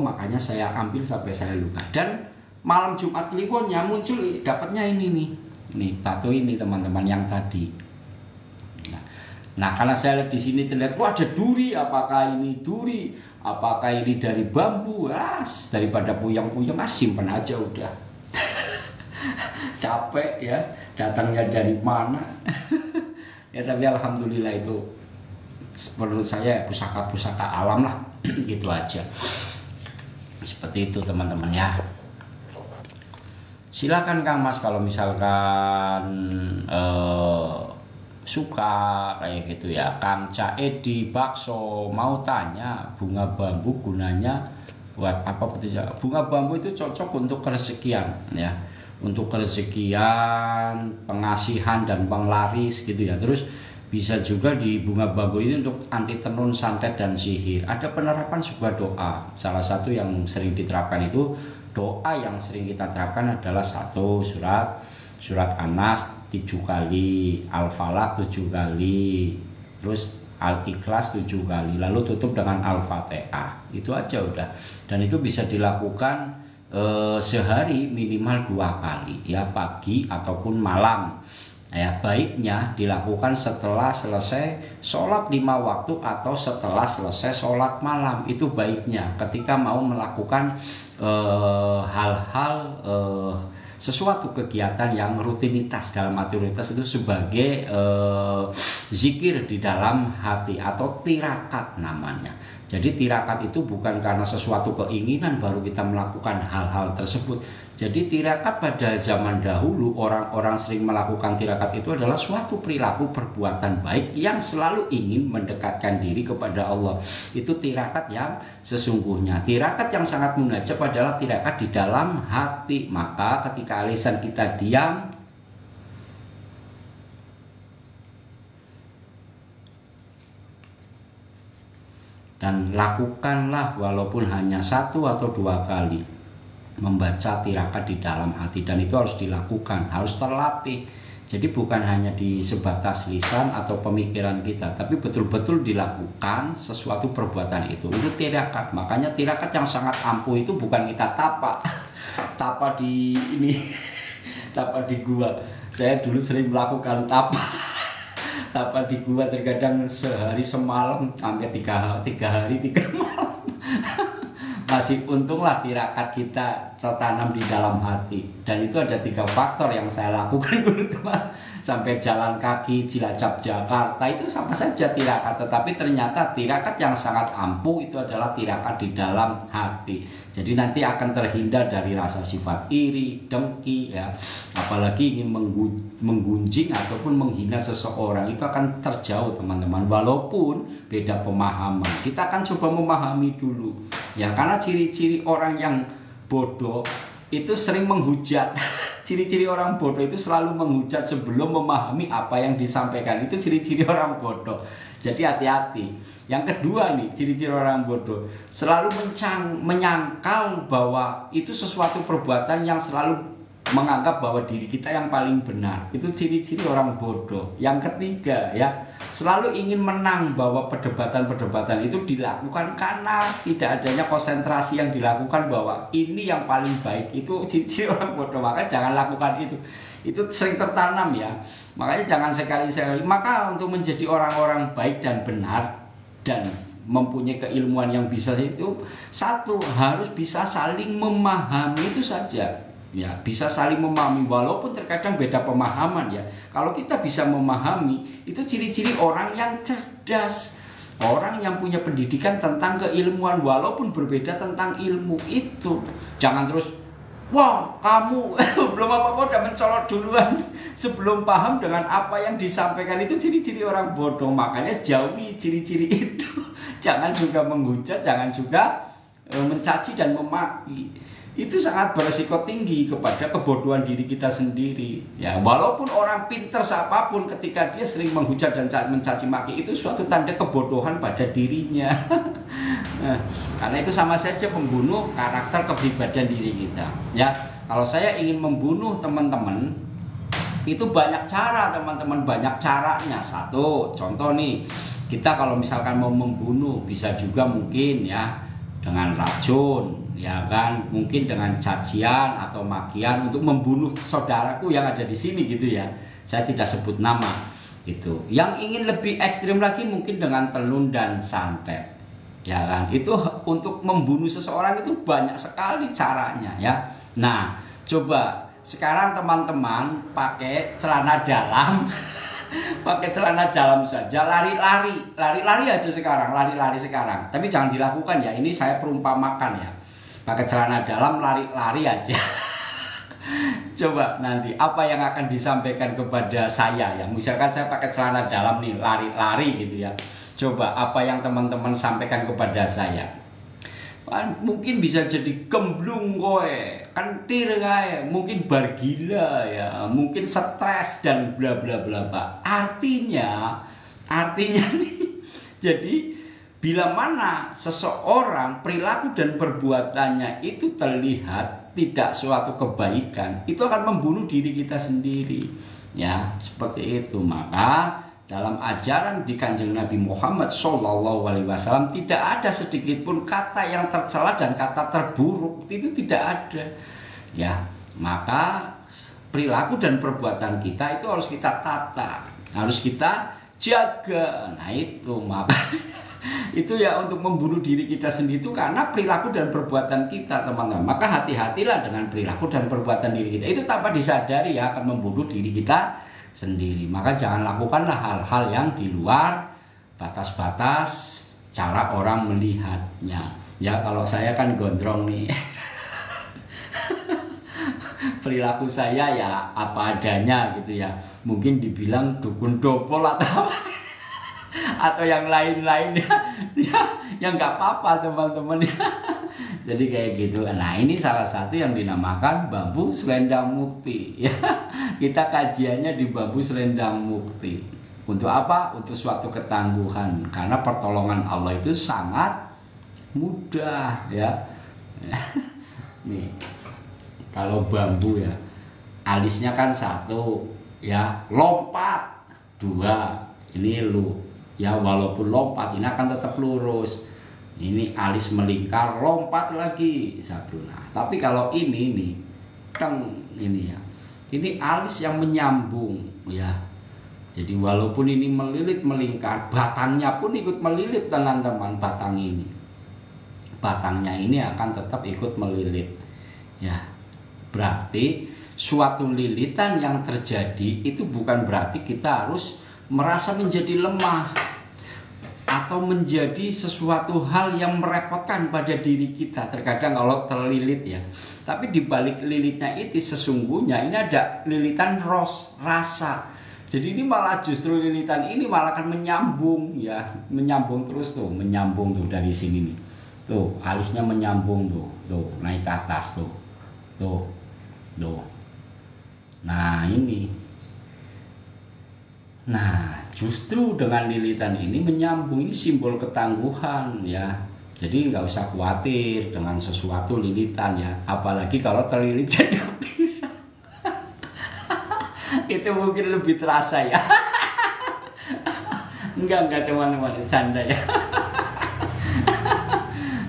makanya saya ambil sampai saya luka. Dan malam Jumat Kliwonnya muncul, dapatnya ini nih batu ini teman-teman yang tadi. Nah karena saya lihat di sini terlihat, wah ada duri, apakah ini duri, apakah ini dari bambu? Daripada puyeng-puyeng, simpen aja udah. Capek ya, datangnya dari mana? Ya tapi alhamdulillah itu menurut saya pusaka-pusaka alam lah. Gitu aja. Seperti itu teman-teman ya. Silakan Kang Mas kalau misalkan suka kayak gitu ya. Kang Caedi Bakso mau tanya, bunga bambu gunanya buat apa? Bunga bambu itu cocok untuk kerezekian ya, untuk kerezekian, pengasihan dan penglaris gitu ya. Terus bisa juga di bunga bambu ini untuk anti tenun, santet dan sihir. Ada penerapan sebuah doa. Salah satu yang sering diterapkan itu, doa yang sering kita terapkan adalah satu surat Anas 7 kali, Al-Falaq 7 kali, terus Al-Ikhlas 7 kali, lalu tutup dengan Al-Fatihah. Itu aja udah. Dan itu bisa dilakukan sehari minimal 2 kali ya, pagi ataupun malam ya. Baiknya dilakukan setelah selesai sholat 5 waktu atau setelah selesai sholat malam. Itu baiknya ketika mau melakukan hal-hal sesuatu kegiatan yang rutinitas. Dalam arti rutinitas itu sebagai zikir di dalam hati atau tirakat namanya. Jadi tirakat itu bukan karena sesuatu keinginan baru kita melakukan hal-hal tersebut. Jadi tirakat pada zaman dahulu, orang-orang sering melakukan tirakat itu adalah suatu perilaku perbuatan baik yang selalu ingin mendekatkan diri kepada Allah. Itu tirakat yang sesungguhnya. Tirakat yang sangat munajab adalah tirakat di dalam hati. Maka ketika lisan kita diam, dan lakukanlah walaupun hanya 1 atau 2 kali membaca tirakat di dalam hati, dan itu harus dilakukan, harus terlatih. Jadi bukan hanya di sebatas lisan atau pemikiran kita, tapi betul-betul dilakukan sesuatu perbuatan itu tirakat. Makanya tirakat yang sangat ampuh itu bukan kita tapa di ini tapa di gua. Saya dulu sering melakukan tapa di gua, terkadang sehari semalam, hampir 3 hari 3 malam. Masih untunglah tirakat kita tertanam di dalam hati. Dan itu ada 3 faktor yang saya lakukan dulu teman. Sampai jalan kaki Cilacap Jakarta itu sama saja tirakat. Tetapi ternyata tirakat yang sangat ampuh itu adalah tirakat di dalam hati. Jadi nanti akan terhindar dari rasa sifat iri, dengki ya. Apalagi ingin menggunjing ataupun menghina seseorang, itu akan terjauh teman-teman. Walaupun beda pemahaman, kita akan coba memahami dulu ya. Karena ciri-ciri orang yang bodoh itu sering menghujat. Ciri-ciri orang bodoh itu selalu menghujat sebelum memahami apa yang disampaikan. Itu ciri-ciri orang bodoh. Jadi hati-hati. Yang kedua nih, ciri-ciri orang bodoh selalu menyangkal bahwa itu sesuatu perbuatan yang selalu menganggap bahwa diri kita yang paling benar. Itu ciri-ciri orang bodoh. Yang ketiga ya, selalu ingin menang, bahwa perdebatan-perdebatan itu dilakukan karena tidak adanya konsentrasi yang dilakukan bahwa ini yang paling baik. Itu ciri-ciri orang bodoh. Maka jangan lakukan itu. Itu sering tertanam ya. Makanya jangan sekali-sekali. Maka untuk menjadi orang-orang baik dan benar dan mempunyai keilmuan yang bisa itu, satu, harus bisa saling memahami, itu saja. Ya, bisa saling memahami walaupun terkadang beda pemahaman ya. Kalau kita bisa memahami, itu ciri-ciri orang yang cerdas, orang yang punya pendidikan tentang keilmuan walaupun berbeda tentang ilmu itu. Jangan terus Wow, kamu belum apa-apa udah mencolot duluan sebelum paham dengan apa yang disampaikan. Itu ciri-ciri orang bodoh. Makanya jauhi ciri-ciri itu. Jangan juga menghujat, jangan juga mencaci dan memaki. Itu sangat beresiko tinggi kepada kebodohan diri kita sendiri. Ya, walaupun orang pinter siapapun, ketika dia sering menghujat dan mencaci maki, itu suatu tanda kebodohan pada dirinya. Nah, karena itu sama saja membunuh karakter kepribadian diri kita. Ya, kalau saya ingin membunuh teman-teman, itu banyak cara teman-teman, banyak caranya. Satu, contoh nih, kita kalau misalkan mau membunuh bisa juga mungkin ya dengan racun, ya kan, mungkin dengan cacian atau makian untuk membunuh saudaraku yang ada di sini gitu ya. Saya tidak sebut nama itu. Yang ingin lebih ekstrim lagi mungkin dengan telun dan santet, ya kan. Itu untuk membunuh seseorang itu banyak sekali caranya ya. Nah, coba sekarang teman-teman pakai celana dalam. Pakai celana dalam saja, lari-lari aja sekarang, lari-lari sekarang. Tapi jangan dilakukan ya, ini saya perumpamakan ya. Pakai celana dalam, lari-lari aja. Coba nanti apa yang akan disampaikan kepada saya ya. Misalkan saya pakai celana dalam nih, lari-lari gitu ya. Coba apa yang teman-teman sampaikan kepada saya. Mungkin bisa jadi gemblung kowe, kentir kae, mungkin bar gila ya, mungkin stres dan bla bla bla Pak. Artinya nih, jadi bila mana seseorang perilaku dan perbuatannya itu terlihat tidak suatu kebaikan, itu akan membunuh diri kita sendiri. Ya, seperti itu. Maka dalam ajaran di Kanjeng Nabi Muhammad SAW tidak ada sedikit pun kata yang tercela dan kata terburuk, itu tidak ada. Ya, maka perilaku dan perbuatan kita itu harus kita tata, harus kita jaga. Nah itu maka itu ya untuk membunuh diri kita sendiri itu karena perilaku dan perbuatan kita teman-teman. Maka hati-hatilah dengan perilaku dan perbuatan diri kita. Itu tanpa disadari ya akan membunuh diri kita sendiri. Maka jangan lakukanlah hal-hal yang di luar batas-batas cara orang melihatnya. Ya kalau saya kan gondrong nih. Perilaku saya ya apa adanya gitu ya. Mungkin dibilang dukun dobol atau atau yang lain-lain ya yang nggak apa-apa teman-teman ya. Jadi kayak gitu. Nah ini salah satu yang dinamakan bambu selendang mukti ya. Kita kajiannya di bambu selendang mukti. Untuk apa? Untuk suatu ketangguhan. Karena pertolongan Allah itu sangat mudah ya. Nih kalau bambu ya alisnya kan satu ya, lompat dua, ini lu ya, walaupun lompat ini akan tetap lurus. Ini alis melingkar, lompat lagi satu. Nah, tapi kalau ini nih, ini ya, ini alis yang menyambung ya. Jadi walaupun ini melilit melingkar, batangnya pun ikut melilit teman-teman. Batangnya ini akan tetap ikut melilit ya. Berarti suatu lilitan yang terjadi itu bukan berarti kita harus merasa menjadi lemah atau menjadi sesuatu hal yang merepotkan pada diri kita. Terkadang kalau terlilit ya, tapi di balik lilitnya itu sesungguhnya ini ada lilitan rasa. Jadi ini malah justru lilitan ini malah akan menyambung ya, menyambung terus tuh, menyambung tuh dari sini nih. Tuh, alisnya menyambung tuh, naik ke atas tuh. Nah, ini. Nah, justru dengan lilitan ini menyambung, ini simbol ketangguhan ya. Jadi nggak usah khawatir dengan sesuatu lilitan ya. Apalagi kalau terlilit jadi pirang. Itu mungkin lebih terasa ya. Enggak teman-teman, canda ya.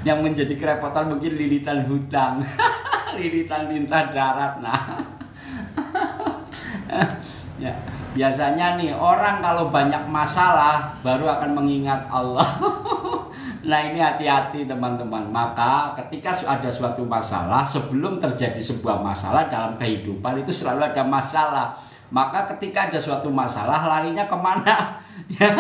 Yang menjadi kerepotan mungkin lilitan hutang. Lilitan lintah darat. Nah. Ya. Biasanya nih orang kalau banyak masalah baru akan mengingat Allah. Nah ini hati-hati teman-teman. Maka ketika ada suatu masalah, sebelum terjadi sebuah masalah dalam kehidupan itu selalu ada masalah. Maka ketika ada suatu masalah larinya kemana? Ya,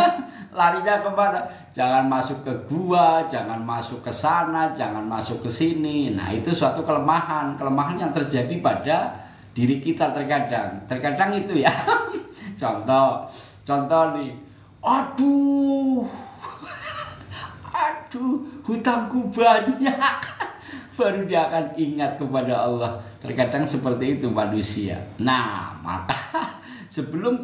larinya kemana? Jangan masuk ke gua, jangan masuk ke sana, jangan masuk ke sini. Nah, itu suatu kelemahan yang terjadi pada diri kita terkadang itu ya. contoh nih, aduh hutangku banyak. Baru dia akan ingat kepada Allah. Terkadang seperti itu manusia. Nah, maka sebelum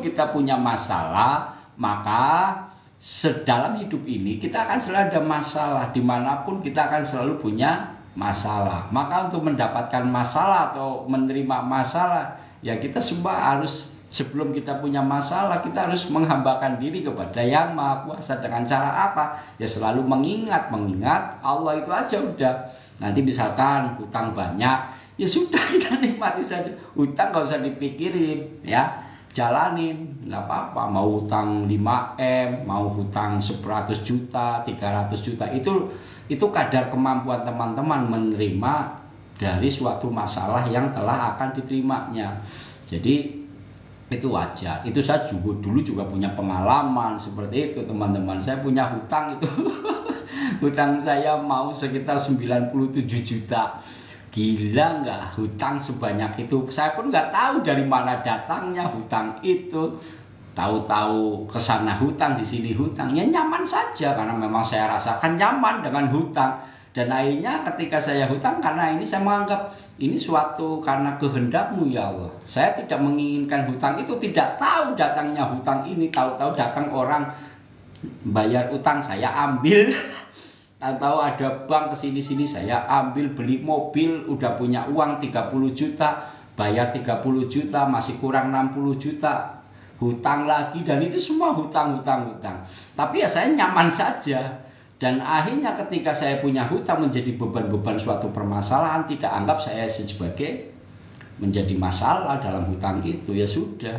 kita punya masalah, maka sedalam hidup ini kita akan selalu ada masalah. Dimanapun kita akan selalu punya masalah. Maka untuk mendapatkan masalah atau menerima masalah, ya kita semua harus, sebelum kita punya masalah, kita harus menghambakan diri kepada Yang Maha Kuasa. Dengan cara apa? Ya selalu mengingat Allah itu aja udah. Nanti misalkan hutang banyak, ya sudah kita nikmati saja. Hutang gak usah dipikirin ya, jalanin, nggak apa-apa. Mau hutang 5M, mau hutang 100 juta, 300 juta, itu kadar kemampuan teman-teman menerima dari suatu masalah yang telah akan diterimanya. Jadi itu wajar. Itu saya dulu juga punya pengalaman seperti itu, teman-teman. Saya punya hutang itu hutang saya mau sekitar 97 juta. Gila nggak hutang sebanyak itu? Saya pun nggak tahu dari mana datangnya hutang itu. Tahu-tahu kesana hutang, di sini hutang. Ya nyaman saja karena memang saya rasakan nyaman dengan hutang. Dan akhirnya ketika saya hutang, karena ini saya menganggap ini suatu karena kehendak-Mu ya Allah. Saya tidak menginginkan hutang itu, tidak tahu datangnya hutang ini. Tahu-tahu datang orang bayar utang, saya ambil. Tahu-tahu ada bank kesini-sini, saya ambil. Beli mobil, udah punya uang 30 juta, bayar 30 juta, masih kurang 60 juta. Hutang lagi, dan itu semua hutang. Tapi ya saya nyaman saja. Dan akhirnya ketika saya punya hutang menjadi beban-beban suatu permasalahan, tidak anggap saya sebagai menjadi masalah dalam hutang itu. Ya sudah,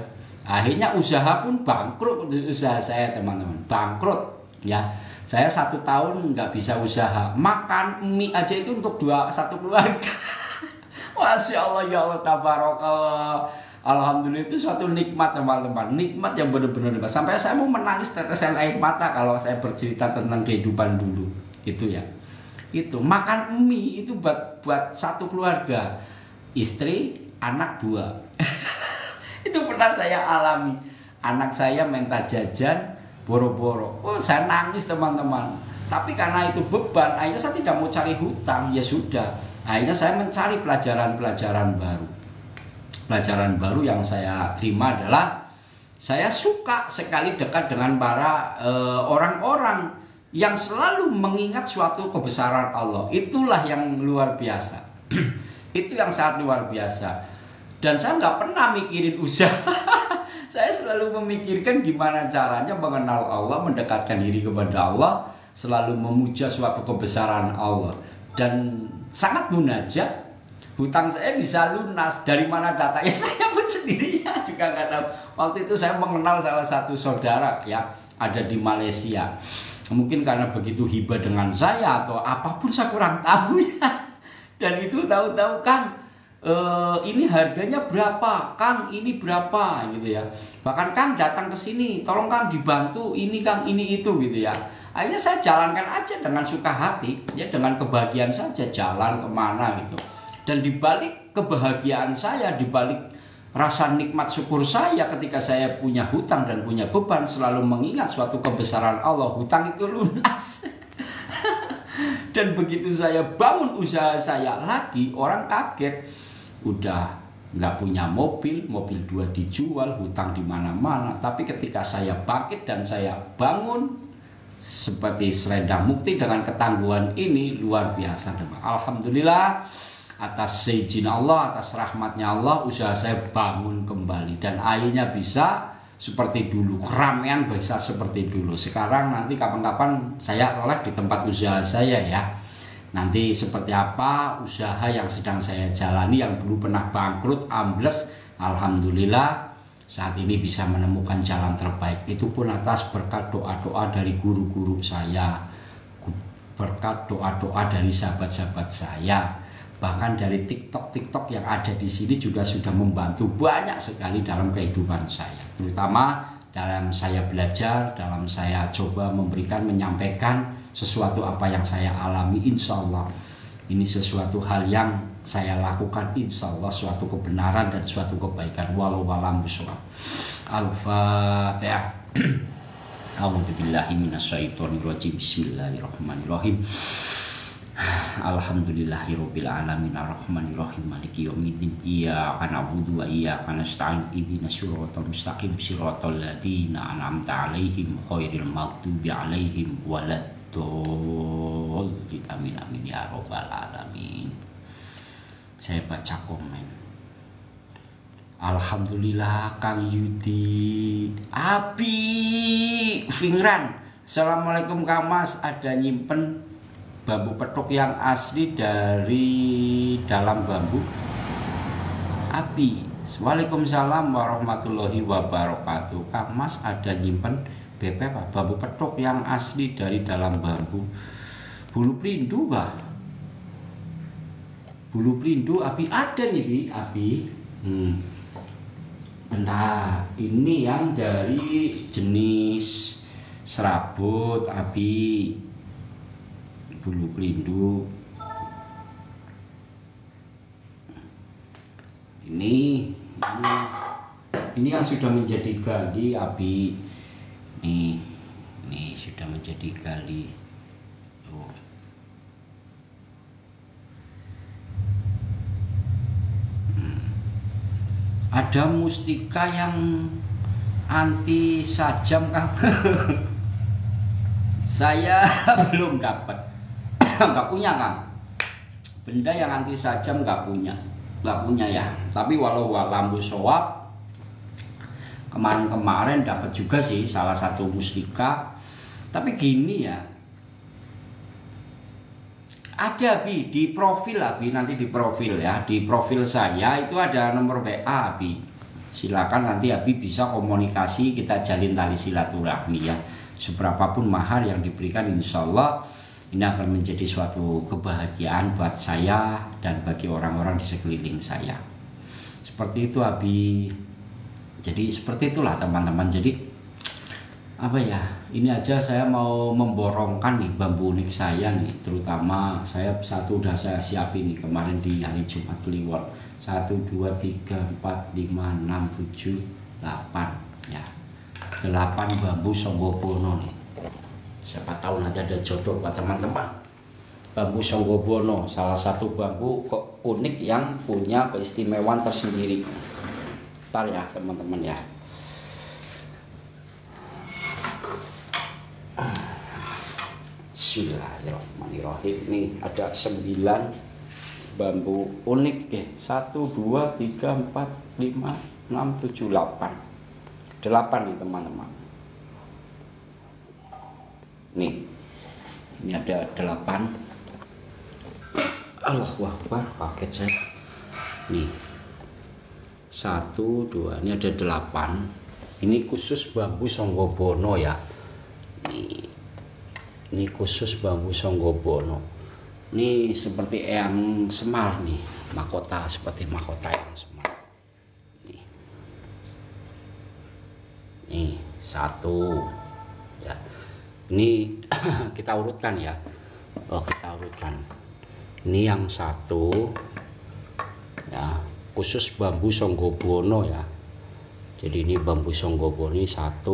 akhirnya usaha pun bangkrut. Usaha saya teman-teman bangkrut ya. Saya 1 tahun nggak bisa usaha, makan mie aja itu untuk satu keluarga. Masya Allah, ya Allah, tabarakallah. Alhamdulillah, itu suatu nikmat teman-teman. Nikmat yang benar-benar nikmat. Sampai saya mau menangis tetesan air mata kalau saya bercerita tentang kehidupan dulu. Itu ya. Itu makan mie itu buat satu keluarga. Istri, anak 2. Itu pernah saya alami. Anak saya minta jajan boro-boro. Oh, saya nangis teman-teman. Tapi karena itu beban, akhirnya saya tidak mau cari hutang. Ya sudah. Akhirnya saya mencari pelajaran baru. Pelajaran baru yang saya terima adalah saya suka sekali dekat dengan para orang-orang yang selalu mengingat suatu kebesaran Allah. Itulah yang luar biasa. Itu yang sangat luar biasa. Dan saya nggak pernah mikirin usaha. Saya selalu memikirkan gimana caranya mengenal Allah, mendekatkan diri kepada Allah, selalu memuja suatu kebesaran Allah. Dan sangat munajat. Hutang saya bisa lunas. Dari mana datanya? Saya pun sendirinya juga nggak tahu. Waktu itu saya mengenal salah satu saudara ya, ada di Malaysia. Mungkin karena begitu hibah dengan saya atau apapun, saya kurang tahu ya. Dan itu tahu-tahu, Kang, ini harganya berapa? Kang, ini berapa? Gitu ya. Bahkan Kang datang ke sini, tolong Kang dibantu ini Kang, ini itu gitu ya. Akhirnya saya jalankan aja dengan suka hati, ya dengan kebahagiaan saja jalan kemana gitu. Dan dibalik kebahagiaan saya, dibalik rasa nikmat syukur saya ketika saya punya hutang dan punya beban, selalu mengingat suatu kebesaran Allah, hutang itu lunas. Dan begitu saya bangun usaha saya lagi, orang kaget, udah nggak punya mobil 2 dijual, hutang di mana-mana. Tapi ketika saya bangkit dan saya bangun seperti selendang mukti dengan ketangguhan ini, luar biasa teman. Alhamdulillah, atas seizin Allah, atas rahmatnya Allah, usaha saya bangun kembali. Dan akhirnya bisa seperti dulu, keramaian bisa seperti dulu. Sekarang nanti kapan-kapan saya live di tempat usaha saya ya. Nanti seperti apa usaha yang sedang saya jalani, yang dulu pernah bangkrut, ambles. Alhamdulillah saat ini bisa menemukan jalan terbaik. Itu pun atas berkat doa-doa dari guru-guru saya, berkat doa-doa dari sahabat-sahabat saya. Bahkan dari TikTok yang ada di sini juga sudah membantu banyak sekali dalam kehidupan saya. Terutama dalam saya belajar, dalam saya coba memberikan, menyampaikan sesuatu apa yang saya alami. Insya Allah ini sesuatu hal yang saya lakukan, insya Allah suatu kebenaran dan suatu kebaikan. Walau alam bishawab. Al-Fatihah. A'udzubillahi minasyaitonirrajim. Bismillahirrahmanirrahim. Alhamdulillahirabbil alamin arrahmanirrahim maliki yaumiddin iyyaka na'budu wa iyyaka nasta'in ihdinas siratal mustaqim siratal ladzina an'amta 'alaihim ghairil maghdubi 'alaihim waladdallin amin amin ya rabbal alamin. Saya baca komen. Alhamdulillah Kang Yudi Abi Fingran. Assalamualaikum Kang Mas, ada nyimpen bambu petuk yang asli dari dalam bambu? Abi, waalaikumsalam warahmatullahi wabarakatuh. Kang Mas ada nyimpen bambu petuk yang asli dari dalam bambu. Bulu perindu kah? Bulu perindu Abi ada nih Abi. Bentar, ini yang dari jenis serabut Abi. Bulu perindu ini yang sudah menjadi gali Abi. Ini sudah menjadi gali. Ada mustika yang anti sajam Kang. Saya belum dapat. Nggak punya Kang, benda yang anti sajam nggak punya ya. Tapi walau alam bishawab, kemarin dapat juga sih salah satu mustika. Tapi gini ya, ada Abi di profil Abi, nanti di profil ya, di profil saya itu ada nomor WA Abi. Silakan nanti Abi bisa komunikasi, kita jalin tali silaturahmi ya. Seberapapun mahar yang diberikan, insya Allah ini akan menjadi suatu kebahagiaan buat saya dan bagi orang-orang di sekeliling saya. Seperti itu Abi. Jadi seperti itulah teman-teman. Jadi apa ya, ini aja saya mau memborongkan nih bambu unik saya nih. Terutama saya satu udah saya siapin nih kemarin di hari Jumat Kliwon. 1, 2, 3, 4, 5, 6, 7, 8 ya. 8 bambu Songgobono nih. Siapa tahu nanti ada jodoh buat teman-teman. Bambu Songgobono, salah satu bambu unik yang punya keistimewaan tersendiri. Ntar ya teman-teman ya. Bismillahirrahmanirrahim. Nih ada 9 bambu unik ya. 1, 2, 3, 4, 5, 6, 7, 8. 8 nih teman-teman. Nih, ini ada 8. Allahu Akbar, kaget saya. Nih, 1, 2, ini ada 8. Ini khusus bambu Songgobono ya. Ini khusus bambu Songgobono. Ini seperti eyang semar nih, mahkota seperti mahkota eyang semar. Nih 1 ya. Ini kita urutkan ya. Kita urutkan. Ini yang 1 ya, khusus bambu Songgobono ya. Jadi ini bambu Songgobono ini 1.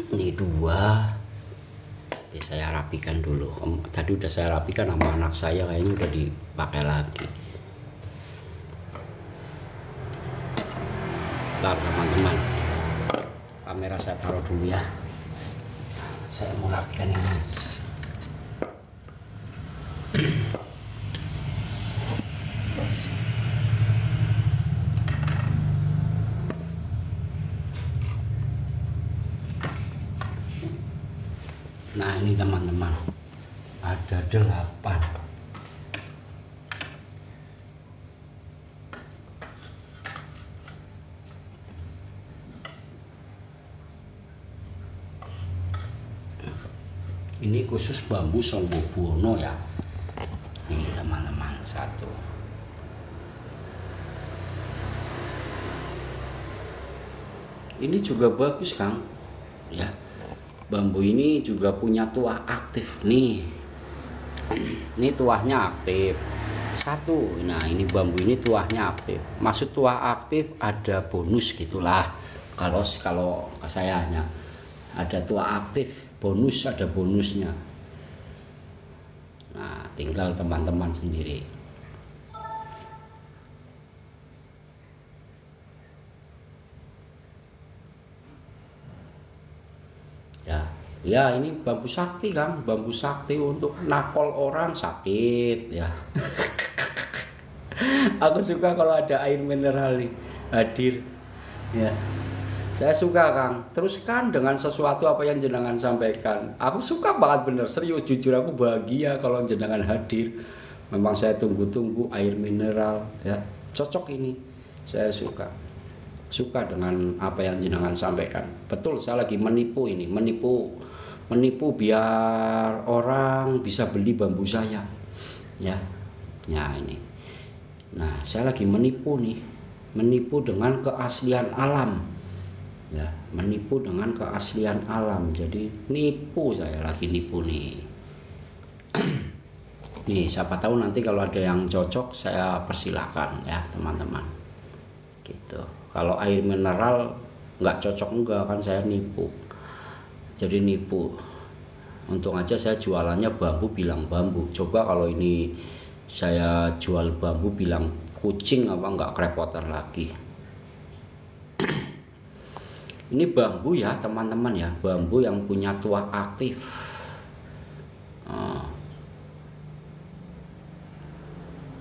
Ini 2. Jadi saya rapikan dulu. Tadi udah saya rapikan sama anak saya, kayaknya udah dipakai lagi. Bentar teman-teman, kamera saya taruh dulu ya. Saya mau rapikan ini. Nah ini teman-teman, ada 8. Ini khusus bambu Songgobono ya. Nih teman-teman, 1. ini juga bagus Kang ya. Bambu ini juga punya tuah aktif nih. Ini tuahnya aktif satu. Nah ini bambu ini tuahnya aktif. Maksud tuah aktif ada bonus gitulah. Kalau saya hanya ada tuah aktif, bonus ada bonusnya. Nah tinggal teman-teman sendiri. Ya ini bambu sakti Kang, bambu sakti untuk nakol orang sakit ya. Aku suka kalau ada air mineral nih hadir ya. Saya suka Kang. Teruskan dengan sesuatu apa yang jenengan sampaikan. Aku suka banget bener, serius jujur aku bahagia kalau jenengan hadir. Memang saya tunggu-tunggu air mineral ya. Cocok ini. Saya suka dengan apa yang jenengan sampaikan. Betul, saya lagi menipu ini, menipu biar orang bisa beli bambu saya ya. Nah ini, nah saya lagi menipu dengan keaslian alam ya, menipu dengan keaslian alam. Jadi nipu, saya lagi nipu nih. Nih siapa tahu nanti kalau ada yang cocok saya persilakan ya teman-teman gitu. Kalau air mineral nggak cocok enggak kan saya nipu. Jadi nipu. Untung aja saya jualannya bambu bilang bambu. Coba kalau ini saya jual bambu bilang kucing apa nggak kerepotan lagi. Ini bambu ya teman-teman ya, bambu yang punya tuah aktif.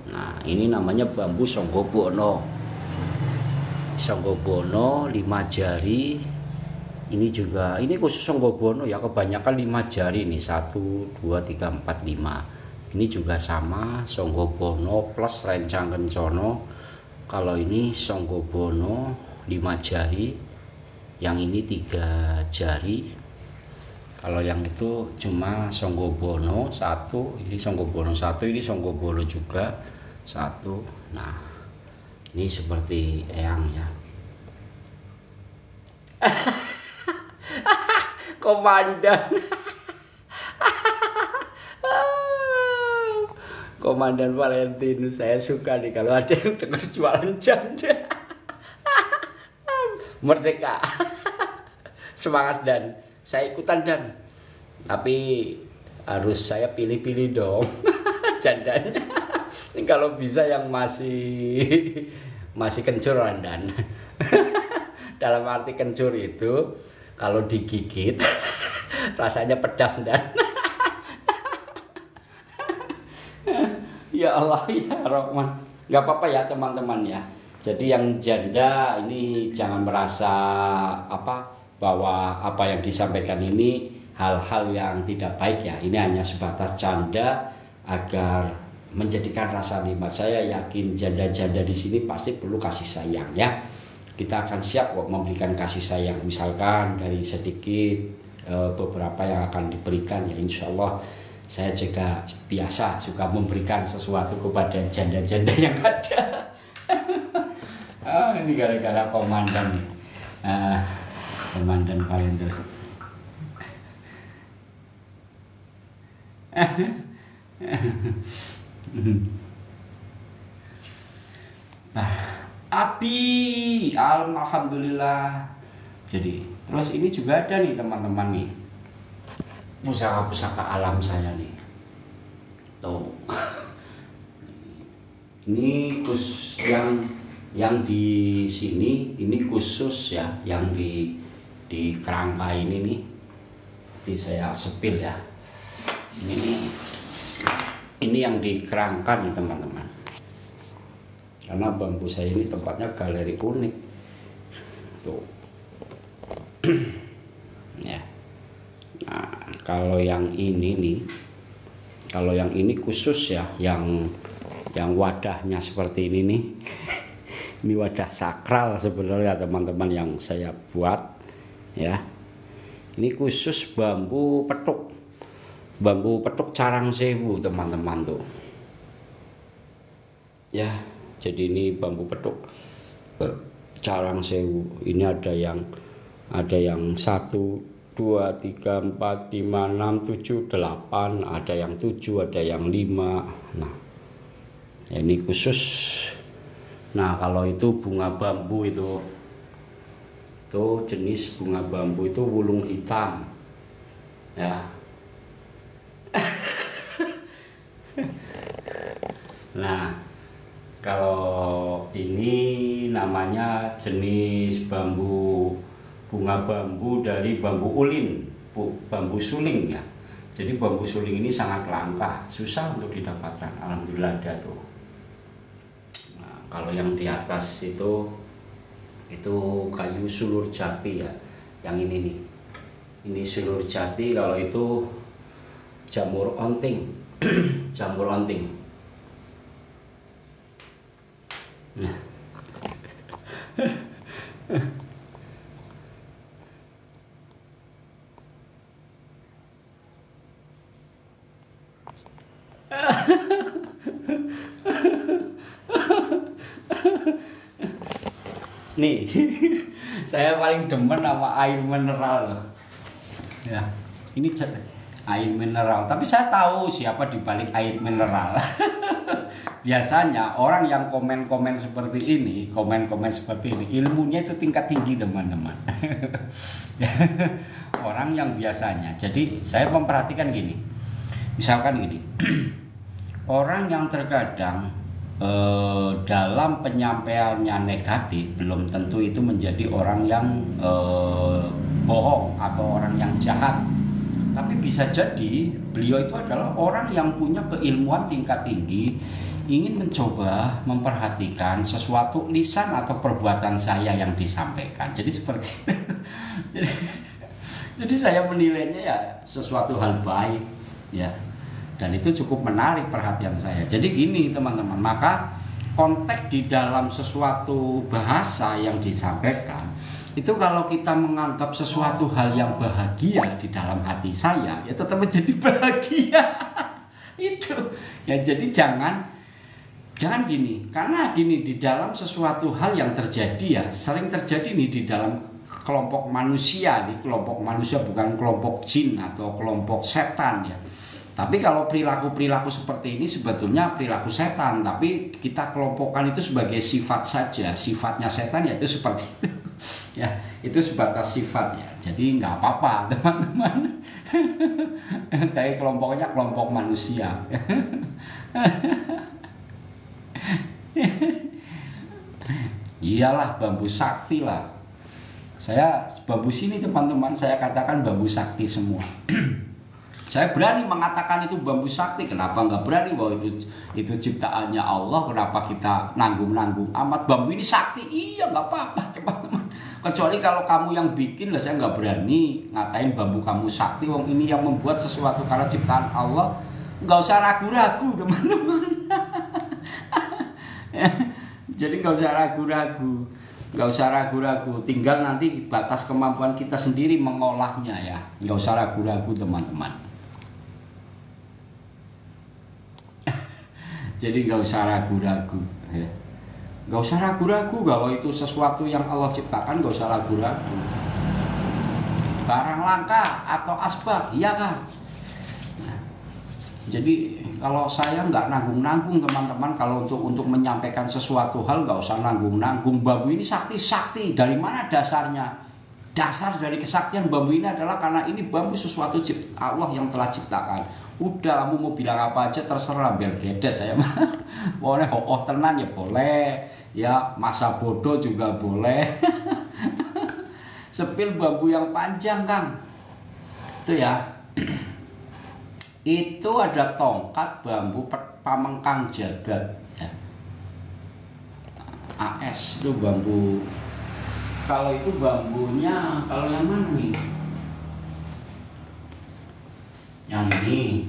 Nah ini namanya bambu Songgobono. Songgobono 5 jari. Ini juga, ini khusus Songgobono ya, kebanyakan 5 jari nih, 1, 2, 3, 4, 5. Ini juga sama Songgobono plus rencang kencono. Kalau ini Songgobono 5 jari, yang ini 3 jari. Kalau yang itu cuma Songgobono 1, ini Songgobono 1, ini Songgobono juga 1. Nah ini seperti eyang ya. Komandan Komandan Valentinus, saya suka nih kalau ada yang dengar jualan janda. Merdeka. Semangat Dan, saya ikutan Dan. Tapi harus saya pilih-pilih dong jandanya. Ini kalau bisa yang masih kencuran Dan. Dalam arti kencur itu kalau digigit rasanya pedas Dan. Ya Allah ya Rahman. Gak apa-apa ya teman-teman ya. Jadi yang janda ini jangan merasa bahwa apa yang disampaikan ini hal-hal yang tidak baik ya. Ini hanya sebatas canda agar menjadikan rasa nikmat. Saya yakin janda-janda di sini pasti perlu kasih sayang ya. Kita akan siap kok memberikan kasih sayang, misalkan dari sedikit beberapa yang akan diberikan ya, insya Allah. Saya juga biasa suka memberikan sesuatu kepada janda-janda yang ada. Ini gara-gara komandan nih, Komandan Kalender. Api, alhamdulillah. Jadi terus ini juga ada nih teman-teman nih, pusaka-pusaka alam saya nih. Tuh. Ini khusus yang di sini ini khusus ya, yang di kerangka ini nih. Jadi saya sepil ya. Ini yang di kerangka nih teman-teman. Karena bambu saya ini tempatnya galeri unik. Tuh. Ya. Nah, kalau yang ini nih, kalau yang ini khusus ya, yang wadahnya seperti ini nih. Ini wadah sakral sebenarnya teman-teman yang saya buat ya. Ini khusus bambu petuk. Bambu petuk Carang Sewu teman-teman tuh. Ya, jadi ini bambu petuk Carang Sewu. Ini ada yang Ada yang 1, 2, 3, 4, 5, 6, 7, 8, ada yang 7, ada yang 5. Nah, ini khusus. Nah, kalau itu bunga bambu itu jenis bunga bambu itu wulung hitam ya. Nah, kalau ini namanya jenis bunga bambu dari bambu ulin, bambu suling ya. Jadi bambu suling ini sangat langka, susah untuk didapatkan. Alhamdulillah ada tuh. Nah, kalau yang di atas itu kayu sulur jati ya. Yang ini nih, ini sulur jati. Kalau itu jamur onting, jamur onting. Nah. Nih, saya paling demen sama air mineral loh. Ya, ini air mineral. Tapi saya tahu siapa di balik air mineral. Biasanya orang yang komen-komen seperti ini, ilmunya itu tingkat tinggi teman-teman. Orang yang biasanya. Jadi saya memperhatikan gini. Misalkan gini. Orang yang terkadang dalam penyampaiannya negatif belum tentu itu menjadi orang yang bohong atau orang yang jahat, tapi bisa jadi beliau itu adalah orang yang punya keilmuan tingkat tinggi, ingin mencoba memperhatikan sesuatu lisan atau perbuatan saya yang disampaikan. Jadi seperti itu. jadi saya menilainya ya sesuatu hal baik ya. Dan itu cukup menarik perhatian saya. Jadi gini teman-teman, maka konteks di dalam sesuatu bahasa yang disampaikan, itu kalau kita menganggap sesuatu hal yang bahagia di dalam hati saya, ya tetap menjadi bahagia. Itu. Ya jadi jangan gini, karena gini di dalam sesuatu hal yang terjadi ya, sering terjadi nih di dalam kelompok manusia, nih kelompok manusia bukan kelompok jin atau kelompok setan ya. Tapi kalau perilaku-perilaku seperti ini sebetulnya perilaku setan, tapi kita kelompokkan itu sebagai sifat saja. Sifatnya setan yaitu seperti itu. Ya, itu sebatas sifat ya. Jadi nggak apa-apa teman-teman. Kayak kelompoknya kelompok manusia. Iyalah bambu sakti lah. Saya bambu sini teman-teman, saya katakan bambu sakti semua. Saya berani mengatakan itu bambu sakti. Kenapa nggak berani? Bahwa itu ciptaannya Allah. Kenapa kita nanggung-nanggung amat? Bambu ini sakti. Iya nggak apa-apa teman-teman. Kecuali kalau kamu yang bikin lah, saya nggak berani ngatain bambu kamu sakti. Wong ini yang membuat sesuatu karena ciptaan Allah. Nggak usah ragu-ragu teman-teman. Jadi nggak usah ragu-ragu. Nggak usah ragu-ragu. Tinggal nanti batas kemampuan kita sendiri mengolahnya ya. Nggak usah ragu-ragu teman-teman. Jadi nggak usah ragu-ragu ya. Nggak usah ragu-ragu kalau itu sesuatu yang Allah ciptakan, nggak usah ragu-ragu. Barang langka atau asbab, iya kan? Nah, jadi kalau saya nggak nanggung-nanggung teman-teman, kalau untuk menyampaikan sesuatu hal nggak usah nanggung-nanggung. Bambu ini sakti. Dari mana dasarnya? Dasar dari kesaktian bambu ini adalah karena ini bambu sesuatu Allah yang telah ciptakan. Udah kamu mau bilang apa aja terserah, biar gedes saya mah. Boleh tenan ya boleh, ya masa bodoh juga boleh. Sepil bambu yang panjang Kang. Itu ya. Itu ada tongkat bambu pamengkang jagat ya. AS itu bambu. Kalau itu bambunya, kalau yang mana nih? Yang ini.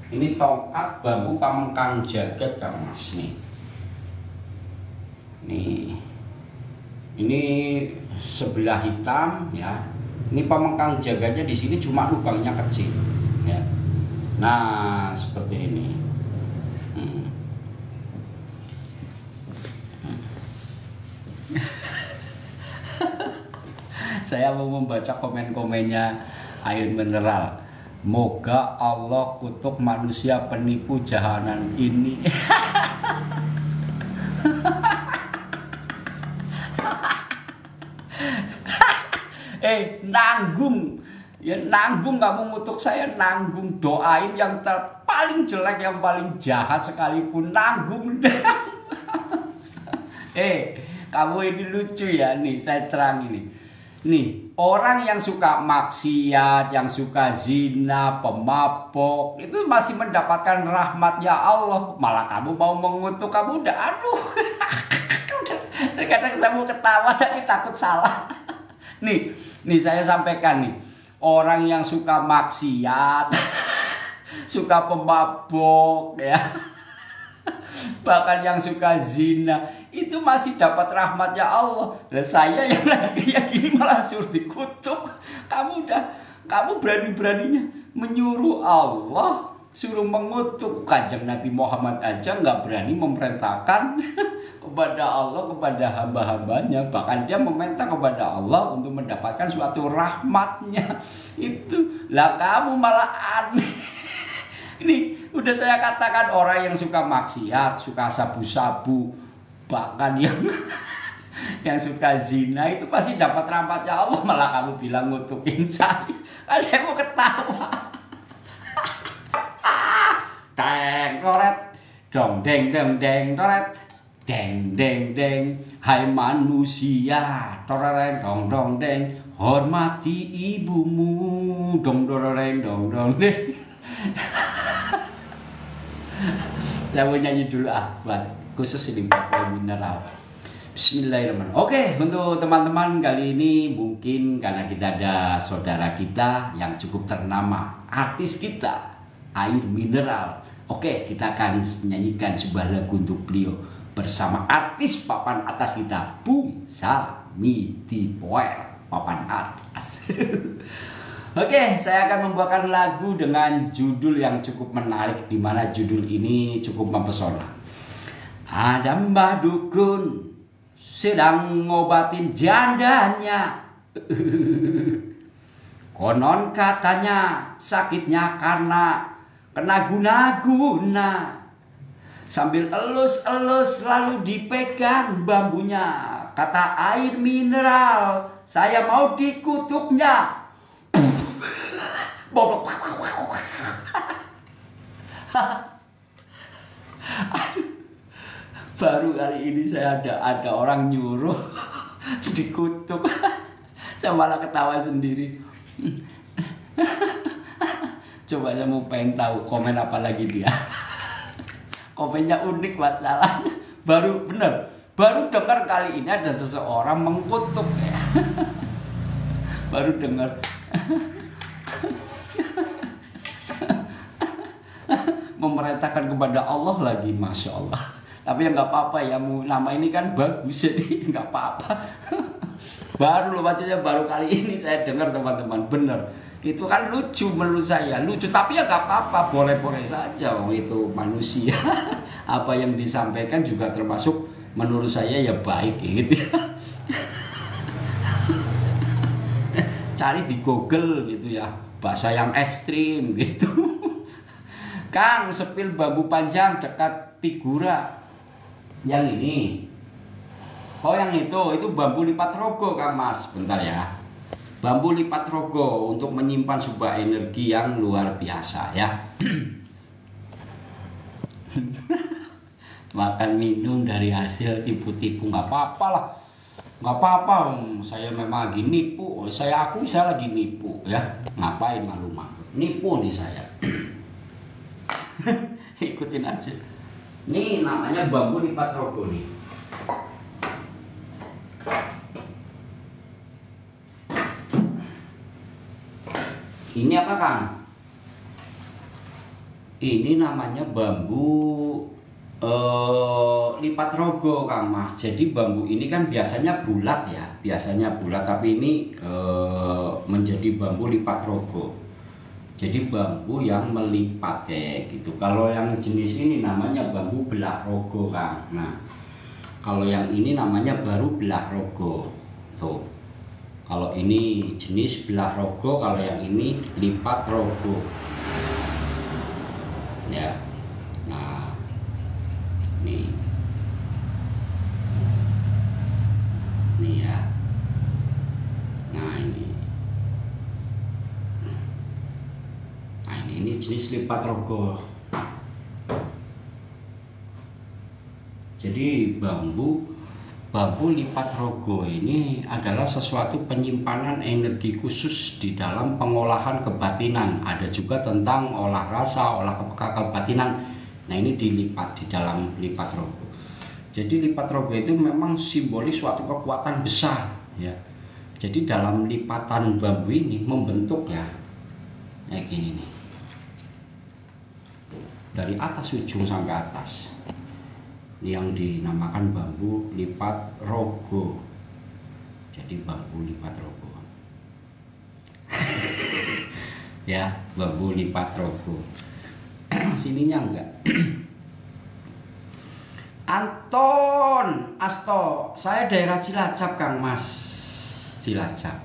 Ini tongkat bambu pamengkang jagat Kang Mas nih. Nih. Ini sebelah hitam ya. Ini pamengkang jagatnya di sini cuma lubangnya kecil ya. Nah, seperti ini. Saya mau membaca komen-komennya air mineral. Moga Allah kutuk manusia penipu jahanam ini. Nanggung. Ya nanggung kamu ngutuk saya, nanggung. Doain yang paling jelek, yang paling jahat sekalipun nanggung. Kamu ini lucu ya nih, saya terang ini. Nih, orang yang suka maksiat, yang suka zina, pemabok, itu masih mendapatkan rahmatnya Allah. Malah kamu mau mengutuk, kamu udah aduh. Terkadang saya mau ketawa tapi takut salah. Nih saya sampaikan nih. Orang yang suka maksiat, suka pemabok ya. Bahkan yang suka zina itu masih dapat rahmatnya Allah. Dan saya yang lagi kayak gini malah suruh dikutuk. Kamu berani-beraninya menyuruh Allah suruh mengutuk. Kanjeng Nabi Muhammad aja nggak berani memerintahkan kepada Allah, kepada hamba-hambanya. Bahkan dia meminta kepada Allah untuk mendapatkan suatu rahmatnya. Itu lah kamu malah aneh. Ini udah saya katakan, orang yang suka maksiat, suka sabu-sabu, bahkan yang suka zina itu pasti dapat rahmatnya Allah. Malah kamu bilang ngutukin saya. Kan saya mau ketawa. Teng toret, dong deng deng deng toret, deng deng deng. Hai manusia, toreng dong dong deng. Hormati ibumu, dong doreng dong dong deng. Saya mau nyanyi dulu buat khusus ini buat air mineral. Bismillahirrahmanirrahim. Oke, untuk teman-teman kali ini mungkin karena kita ada saudara kita yang cukup ternama, artis kita air mineral. Oke, kita akan nyanyikan sebuah lagu untuk beliau bersama artis papan atas kita, Bung Samiti Poer, papan atas. Oke, saya akan membawakan lagu dengan judul yang cukup menarik, di mana judul ini cukup mempesona. Ada Mbah Dukun sedang ngobatin jandanya. Konon katanya sakitnya karena kena guna-guna. Sambil elus-elus lalu dipegang bambunya. Kata air mineral, saya mau dikutuknya. Baru kali ini saya ada orang nyuruh dikutuk. Saya malah ketawa sendiri. Coba saya mau pengen tahu komen apa lagi dia. Komennya unik masalahnya. Baru dengar kali ini ada seseorang mengkutuk ya. Baru dengar. Memerintahkan kepada Allah lagi, Masya Allah. Tapi ya nggak apa-apa ya, nama ini kan bagus, jadi nggak apa-apa. Baru loh bacanya, baru kali ini saya dengar teman-teman, bener. Itu kan lucu menurut saya, lucu. Tapi ya nggak apa-apa, boleh-boleh saja. Itu manusia. Apa yang disampaikan juga termasuk menurut saya ya baik gitu ya. Cari di Google gitu ya, bahasa yang ekstrim gitu. Kang, sepil bambu panjang dekat figura. Yang ini. Oh, yang itu bambu lipat rogo, Kang Mas. Bentar ya. Bambu lipat rogo untuk menyimpan sebuah energi yang luar biasa ya. Makan minum dari hasil tipu-tipu nggak apa-apa lah. Nggak apa-apa, saya memang lagi nipu. Saya akui saya lagi nipu ya. Ngapain malu-malu? Nipu nih saya. Ikutin aja. Ini namanya bambu lipat rogo nih. Ini apa, Kang? Ini namanya bambu lipat rogo, Kang Mas. Jadi bambu ini kan biasanya bulat ya, tapi ini menjadi bambu lipat rogo. Jadi bambu yang melipat kayak gitu. Kalau yang jenis ini namanya bambu belah rogo, Kang. Nah, kalau yang ini namanya baru belah rogo. Tuh. Kalau ini jenis bilah rogo, kalau yang ini lipat rogo. Ya. Nah, nih. Nih ya. Nah, ini. Nah, ini jenis lipat rogo. Jadi bambu lipat rogo ini adalah sesuatu penyimpanan energi khusus di dalam pengolahan kebatinan. Ada juga tentang olah rasa, olah kebatinan. Nah, ini dilipat di dalam lipat rogo. Jadi lipat rogo itu memang simbolis suatu kekuatan besar ya. Jadi dalam lipatan bambu ini membentuk ya kayak gini nih. Dari atas ujung sampai atas. Yang dinamakan bambu lipat rogo. Jadi bambu lipat rogo. Ya, bambu lipat rogo. Sininya enggak. Anton, Asto, saya daerah Cilacap Kang Mas. Cilacap.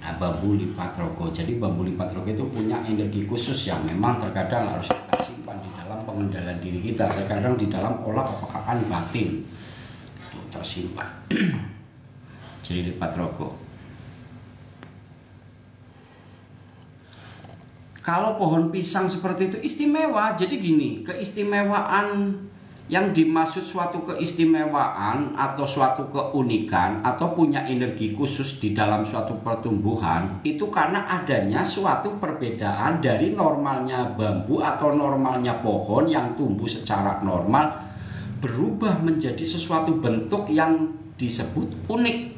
Nah, bambu lipat rogo. Jadi bambu lipat rogo itu punya energi khusus yang memang terkadang harus kita simpan di dalam pengendalian diri kita, terkadang di dalam olah kepekaan batin itu tersimpan. Jadi lipat rogo. Kalau pohon pisang seperti itu istimewa. Jadi gini, keistimewaan yang dimaksud suatu keistimewaan atau suatu keunikan atau punya energi khusus di dalam suatu pertumbuhan itu karena adanya suatu perbedaan dari normalnya bambu atau normalnya pohon yang tumbuh secara normal berubah menjadi sesuatu bentuk yang disebut unik.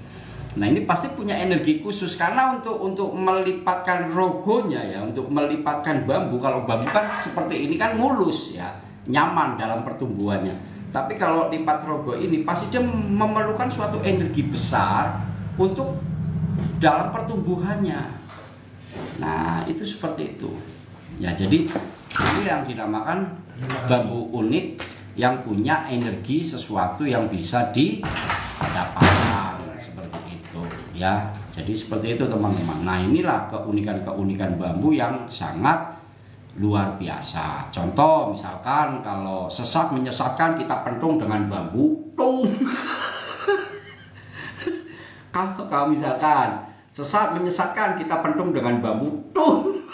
Nah, ini pasti punya energi khusus karena untuk melipatkan rogonya ya, untuk melipatkan bambu, kalau bambu kan seperti ini kan mulus ya, nyaman dalam pertumbuhannya. Tapi kalau lipat rogo ini pasti dia memerlukan suatu energi besar untuk dalam pertumbuhannya. Nah, itu seperti itu. Ya, jadi ini yang dinamakan bambu unik yang punya energi sesuatu yang bisa didapatkan seperti itu ya. Jadi seperti itu teman-teman. Nah, inilah keunikan-keunikan bambu yang sangat luar biasa. Contoh misalkan kalau sesat menyesatkan kita pentung dengan bambu tung. Kalau misalkan sesat menyesatkan kita pentung dengan bambu tung.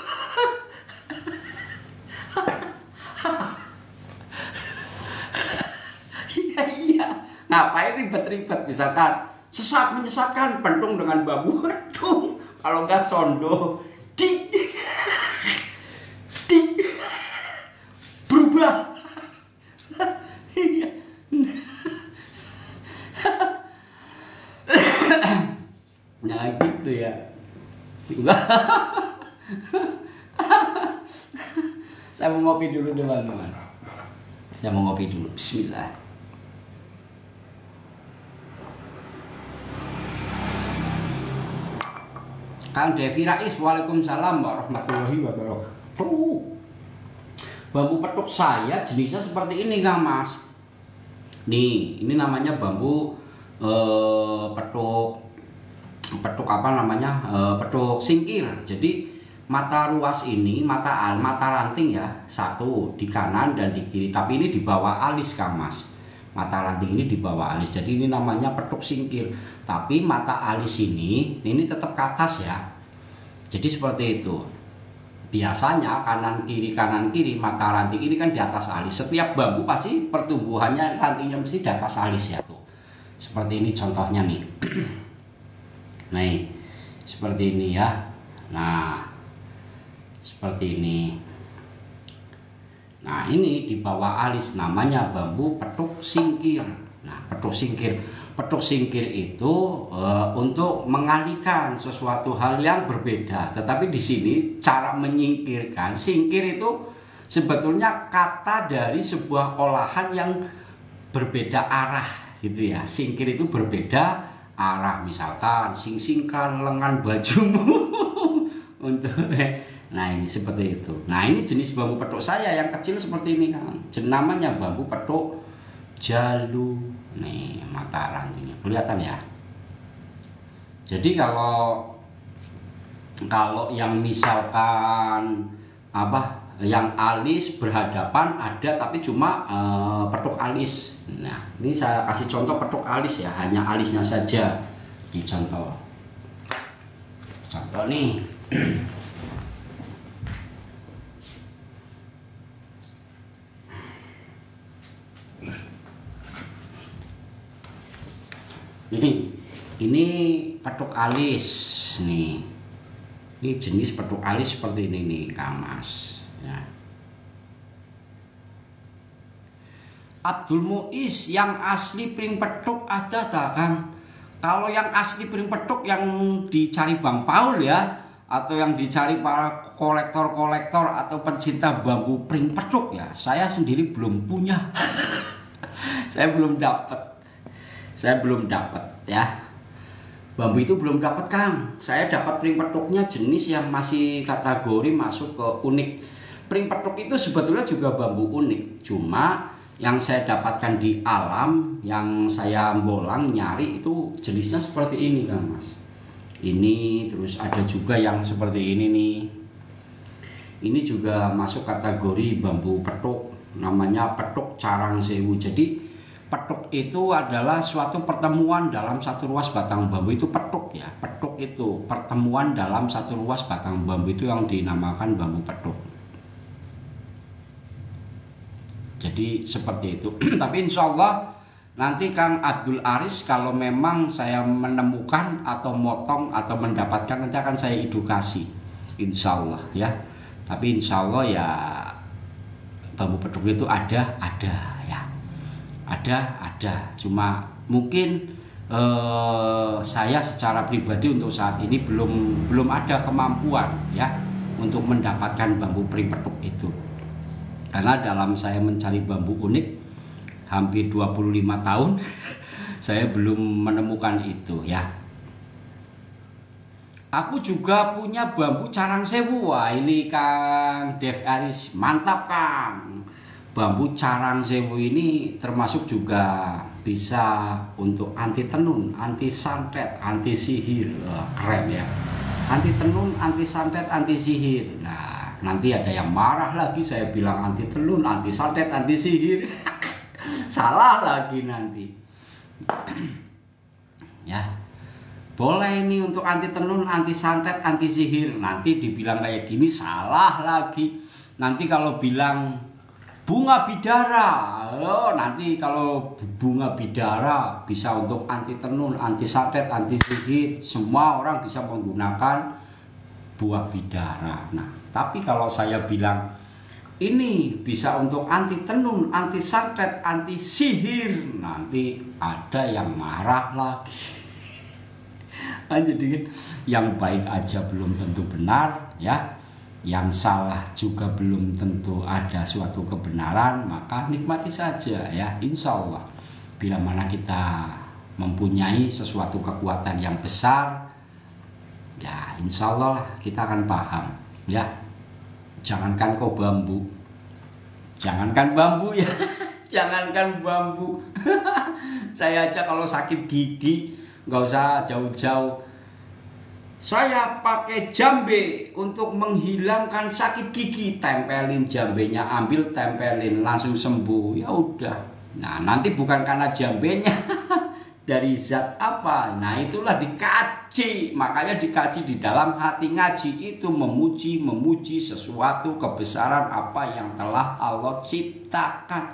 Iya. Ngapain ribet-ribet? Misalkan sesat menyesatkan pentung dengan bambu tung. Kalau enggak sondo dik. Berubah. Nah, gitu ya. Saya mau ngopi dulu teman-teman. Saya mau ngopi dulu. Bismillah. Kang Devi Rais, waalaikumsalam warahmatullahi wabarakatuh. Bambu petuk saya jenisnya seperti ini Kang Mas. Nih, ini namanya bambu petuk apa namanya? Petuk singkir. Jadi mata ruas ini, mata ranting ya, satu di kanan dan di kiri. Tapi ini di bawah alis Kang Mas. Mata ranting ini di bawah alis. Jadi ini namanya petuk singkir. Tapi mata alis ini tetap ke atas ya. Jadi seperti itu. Biasanya kanan kiri mata ranting ini kan di atas alis. Setiap bambu pasti pertumbuhannya rantingnya mesti di atas alis ya tuh. Seperti ini contohnya nih. Nih, seperti ini ya. Nah, seperti ini. Nah, ini di bawah alis namanya bambu petuk singkir. Nah, petuk singkir itu untuk mengalihkan sesuatu hal yang berbeda. Tetapi di sini cara menyingkirkan, singkir itu sebetulnya kata dari sebuah olahan yang berbeda arah gitu ya. Singkir itu berbeda arah, misalkan sing-singkan lengan bajumu untuk nah ini seperti itu. Nah, ini jenis bambu petuk saya yang kecil seperti ini kan. Namanya bambu petuk jalu. Nih mata rantingnya kelihatan ya. Jadi kalau yang misalkan yang alis berhadapan ada, tapi cuma petuk alis. Nah, ini saya kasih contoh petuk alis ya, hanya alisnya saja. Ini contoh nih. Ini petuk alis nih. Ini jenis petuk alis seperti ini nih, Kang Mas. Ya. Abdul Muiz, yang asli piring petuk ada tak, Kang? Kalau yang asli piring petuk yang dicari Bang Paul ya, atau yang dicari para kolektor-kolektor atau pencinta bambu piring petuk ya, saya sendiri belum punya. Saya belum dapat ya. Bambu itu belum dapat, Kang. Saya dapat piring petuknya jenis yang masih kategori masuk ke unik. Piring petuk itu sebetulnya juga bambu unik, cuma yang saya dapatkan di alam, yang saya bolang nyari itu jenisnya seperti ini, Kang Mas. Ini terus ada juga yang seperti ini nih. Ini juga masuk kategori bambu petuk, namanya petuk Carang Sewu. Jadi petuk itu adalah suatu pertemuan dalam satu ruas batang bambu, itu petuk ya. Petuk itu pertemuan dalam satu ruas batang bambu, itu yang dinamakan bambu petuk. Jadi seperti itu. Tapi insya Allah nanti Kang Abdul Aris, kalau memang saya menemukan atau motong atau mendapatkan, nanti akan saya edukasi, insya Allah ya. Tapi insya Allah ya bambu petuk itu ada ya. Ada, cuma mungkin saya secara pribadi untuk saat ini belum ada kemampuan ya untuk mendapatkan bambu piring petuk itu, karena dalam saya mencari bambu unik hampir 25 tahun saya belum menemukan itu ya. Aku juga punya bambu Carang Sewu. Wah, ini Kang Dev Aris, mantap Kang. Bambu Carang Sewu ini termasuk juga bisa untuk anti tenun, anti santet, anti sihir. Keren ya. Anti tenun, anti santet, anti sihir. Nah, nanti ada yang marah lagi saya bilang anti tenun, anti santet, anti sihir. Salah lagi nanti. Ya. Boleh ini untuk anti tenun, anti santet, anti sihir. Nanti dibilang kayak gini salah lagi. Nanti kalau bilang bunga bidara, nanti kalau bunga bidara bisa untuk anti tenun, anti santet, anti sihir. Semua orang bisa menggunakan buah bidara. Nah, tapi kalau saya bilang ini bisa untuk anti tenun, anti santet, anti sihir, nanti ada yang marah lagi. Jadi yang baik aja belum tentu benar ya. Yang salah juga belum tentu ada suatu kebenaran, maka nikmati saja ya. Insya Allah bila mana kita mempunyai sesuatu kekuatan yang besar ya, insya Allah kita akan paham ya. Jangankan kau bambu, jangankan bambu ya. Jangankan bambu. Saya aja kalau sakit gigi nggak usah jauh-jauh, saya pakai jambe untuk menghilangkan sakit gigi, tempelin jambenya, ambil tempelin, langsung sembuh. Ya udah. Nah, nanti bukan karena jambenya dari zat apa. Nah, itulah dikaji. Makanya dikaji di dalam hati. Ngaji itu memuji sesuatu kebesaran apa yang telah Allah ciptakan.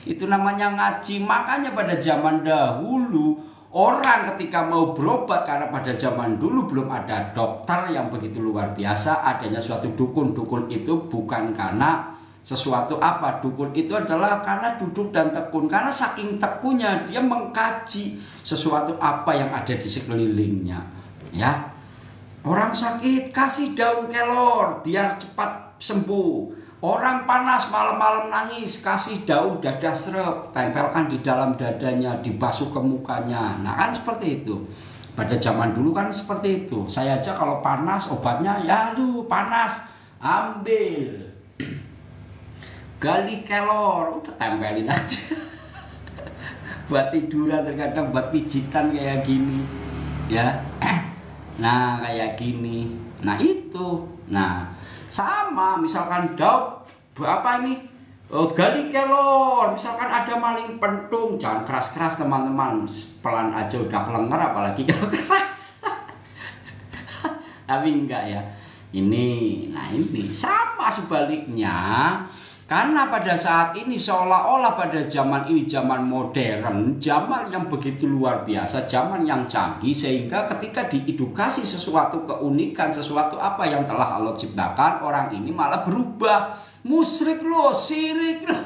Itu namanya ngaji. Makanya pada zaman dahulu orang ketika mau berobat, karena pada zaman dulu belum ada dokter yang begitu luar biasa, adanya suatu dukun. Dukun itu bukan karena sesuatu apa, dukun itu adalah karena duduk dan tekun, karena saking tekunnya dia mengkaji sesuatu apa yang ada di sekelilingnya ya. Orang sakit kasih daun kelor biar cepat sembuh. Orang panas malam-malam nangis, kasih daun dada serep, tempelkan di dalam dadanya, dibasuh ke mukanya. Nah kan seperti itu. Pada zaman dulu kan seperti itu. Saya aja kalau panas obatnya, ya lu panas, ambil galih kelor, udah tempelin aja. Buat tiduran, terkadang buat pijitan kayak gini ya. Nah, kayak gini. Nah, itu. Nah, sama misalkan Daud apa ini? Gali kelor, misalkan ada maling pentung, jangan keras-keras teman-teman, pelan aja udah pelenger apalagi kalau keras. Tapi enggak ya. Nah ini sama sebaliknya. Karena pada saat ini seolah-olah pada zaman ini zaman modern, zaman yang begitu luar biasa, zaman yang canggih, sehingga ketika diedukasi sesuatu keunikan, sesuatu apa yang telah Allah ciptakan, orang ini malah berubah. Musyrik loh, syirik loh.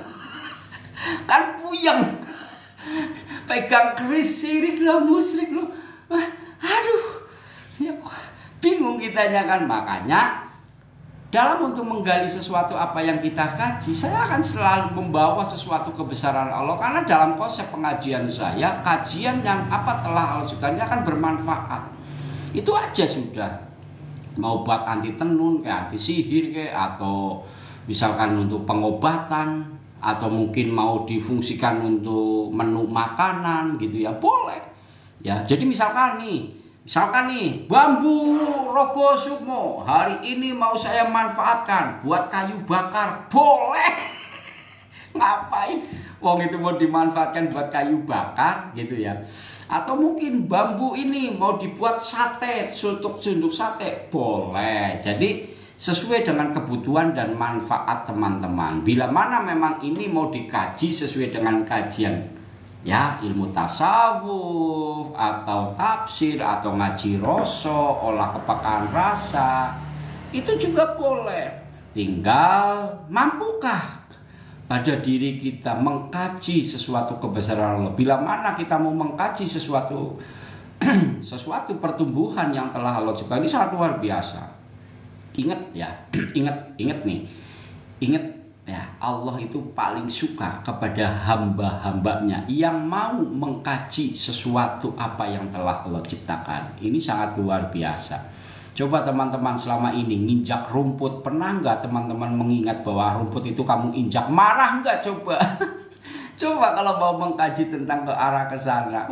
Kan puyeng. Pegang keris syirik loh, musyrik loh. Aduh. Ya, bingung kitanya kan. Makanya dalam untuk menggali sesuatu apa yang kita kaji, saya akan selalu membawa sesuatu kebesaran Allah. Karena dalam konsep pengajian saya, kajian yang apa telah Allah ciptakan ini akan bermanfaat. Itu aja sudah. Mau buat anti tenun, kayak anti sihir, kayak atau misalkan untuk pengobatan, atau mungkin mau difungsikan untuk menu makanan gitu ya, boleh. Ya, jadi misalkan nih bambu Rogo Sukmo hari ini mau saya manfaatkan buat kayu bakar, boleh. Ngapain? Wong itu mau dimanfaatkan buat kayu bakar gitu ya. Atau mungkin bambu ini mau dibuat sate, suntuk sate, boleh. Jadi sesuai dengan kebutuhan dan manfaat teman-teman. Bila mana memang ini mau dikaji sesuai dengan kajian ya ilmu tasawuf atau tafsir atau ngaji roso, olah kepekaan rasa, itu juga boleh. Tinggal mampukah pada diri kita mengkaji sesuatu kebesaran Allah. Bila mana kita mau mengkaji sesuatu sesuatu pertumbuhan yang telah Allah ciptakan, ini sangat luar biasa. Ingat ya, ingat nih, ya, Allah itu paling suka kepada hamba-hambanya yang mau mengkaji sesuatu apa yang telah Allah ciptakan. Ini sangat luar biasa. Coba teman-teman selama ini nginjak rumput, pernah nggak teman-teman mengingat bahwa rumput itu kamu injak, marah nggak coba? Coba kalau mau mengkaji tentang ke arah ke sana,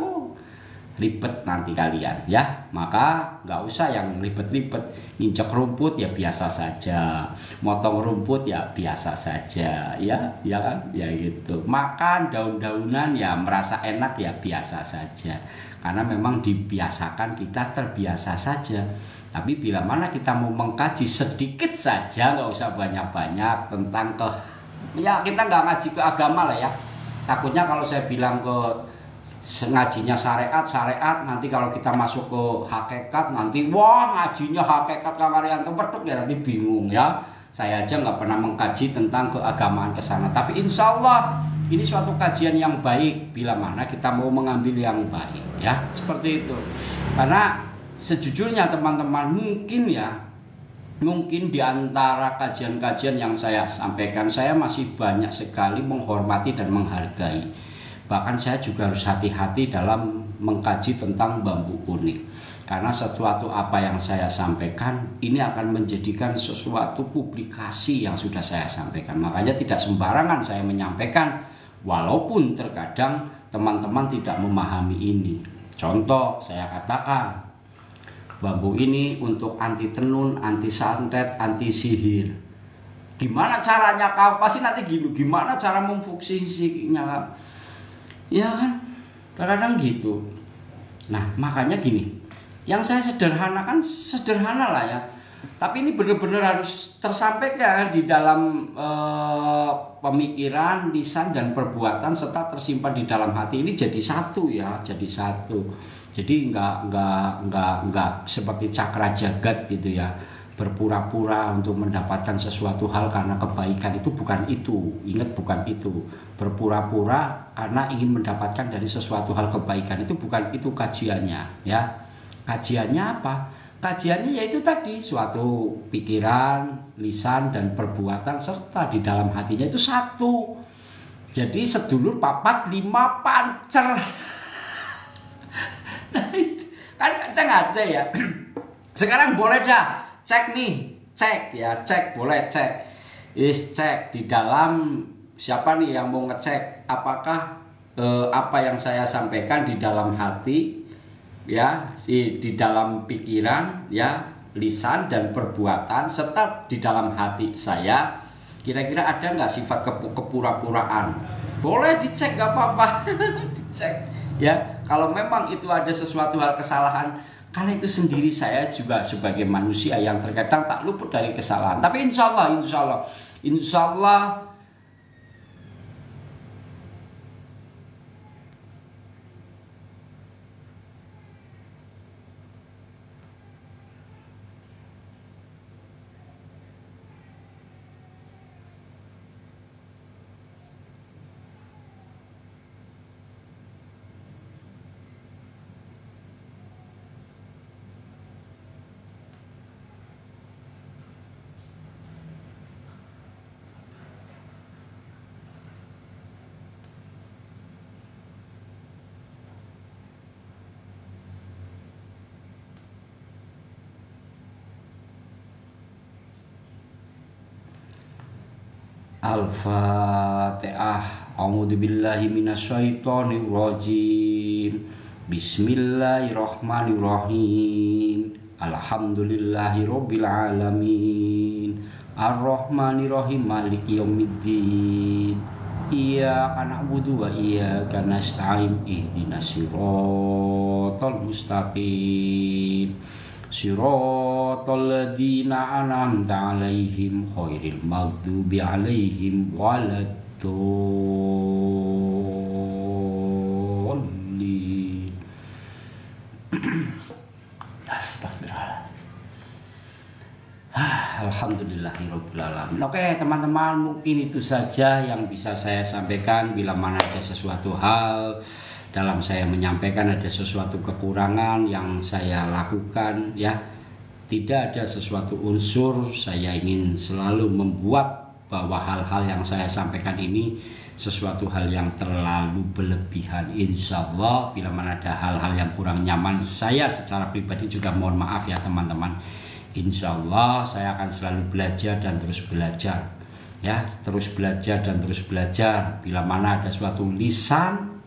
ribet nanti kalian ya. Maka nggak usah yang ribet-ribet. Nginjak rumput ya biasa saja, motong rumput ya biasa saja, ya kan, ya gitu. Makan daun-daunan ya merasa enak ya biasa saja, karena memang dibiasakan, kita terbiasa saja. Tapi bila mana kita mau mengkaji sedikit saja, nggak usah banyak-banyak tentang ya kita nggak ngaji ke agama lah ya. Takutnya kalau saya bilang ke ngajinya syariat, nanti kalau kita masuk ke hakikat, nanti wah ngajinya hakikat Kamarianto petuk ya, nanti bingung ya. Saya aja nggak pernah mengkaji tentang keagamaan ke sana, tapi insya Allah ini suatu kajian yang baik bila mana kita mau mengambil yang baik ya, seperti itu. Karena sejujurnya teman-teman, mungkin di antara kajian-kajian yang saya sampaikan, saya masih banyak sekali menghormati dan menghargai. Bahkan saya juga harus hati-hati dalam mengkaji tentang bambu unik. Karena sesuatu apa yang saya sampaikan ini akan menjadikan sesuatu publikasi yang sudah saya sampaikan. Makanya tidak sembarangan saya menyampaikan, walaupun terkadang teman-teman tidak memahami ini. Contoh saya katakan, bambu ini untuk anti tenun, anti santet, anti sihir. Gimana caranya kau? Pasti nanti gimana cara memfungsinya? Ya kan, terkadang gitu. Nah makanya gini, yang saya sederhanakan sederhana lah ya, tapi ini benar-benar harus tersampaikan di dalam pemikiran, lisan dan perbuatan serta tersimpan di dalam hati. Ini jadi satu ya, jadi satu. Jadi nggak seperti cakra jagat gitu ya, berpura-pura untuk mendapatkan sesuatu hal karena kebaikan. Itu bukan itu. Ingat, bukan itu. Berpura-pura karena ingin mendapatkan dari sesuatu hal kebaikan, itu bukan itu kajiannya ya. Kajiannya apa? Kajiannya yaitu tadi suatu pikiran, lisan dan perbuatan serta di dalam hatinya itu satu. Jadi sedulur papat lima pancer. Kan kadang ada ya. Sekarang boleh dah cek nih, boleh cek. Cek di dalam, siapa nih yang mau ngecek apakah apa yang saya sampaikan di dalam hati ya di dalam pikiran ya, lisan dan perbuatan serta di dalam hati saya, kira-kira ada nggak sifat kepura-puraan? Boleh dicek, nggak apa-apa. Dicek ya, kalau memang itu ada sesuatu hal kesalahan, karena itu sendiri saya juga sebagai manusia yang terkadang tak luput dari kesalahan. Tapi insya Allah Al-Fatihah. A'udzubillahi minasyaitonirrajim. Bismillahirrahmanirrahim. Alhamdulillahirabbil alamin. Arrahmanirrahim maliki yaumiddin. Iyyaka na'budu wa iyyaka nasta'in. Ihdinas siratal mustaqim. Siratal ladzina an'amta 'alaihim ghairil maghdubi 'alaihim waladdallin. Astagfirullah. Alhamdulillahirabbil alamin. Oke teman-teman, mungkin itu saja yang bisa saya sampaikan. Bila mana ada sesuatu hal dalam saya menyampaikan, ada sesuatu kekurangan yang saya lakukan ya, tidak ada sesuatu unsur saya ingin selalu membuat bahwa hal-hal yang saya sampaikan ini sesuatu hal yang terlalu berlebihan. Insya Allah bila mana ada hal-hal yang kurang nyaman, saya secara pribadi juga mohon maaf ya teman-teman. Insya Allah saya akan selalu belajar dan terus belajar ya, terus belajar dan terus belajar. Bila mana ada suatu lisan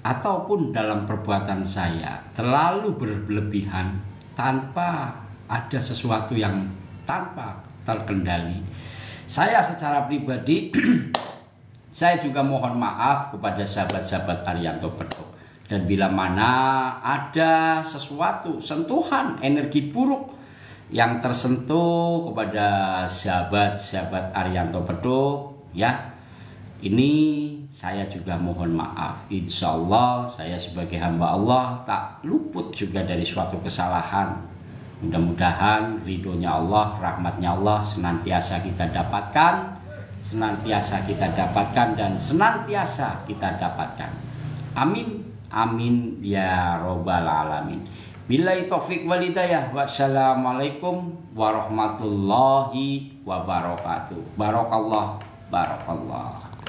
ataupun dalam perbuatan saya terlalu berlebihan tanpa ada sesuatu yang tanpa terkendali, saya secara pribadi saya juga mohon maaf kepada sahabat-sahabat Ariyanto Pedok. Dan bila mana ada sesuatu sentuhan energi buruk yang tersentuh kepada sahabat-sahabat Ariyanto Pedok ya, ini saya juga mohon maaf. Insya Allah saya sebagai hamba Allah tak luput juga dari suatu kesalahan. Mudah-mudahan ridhonya Allah, rahmatnya Allah senantiasa kita dapatkan, dan senantiasa kita dapatkan. Amin, amin ya robbal alamin. Billahi taufik wal hidayah. Wassalamualaikum warahmatullahi wabarakatuh. Barakallah, barakallah.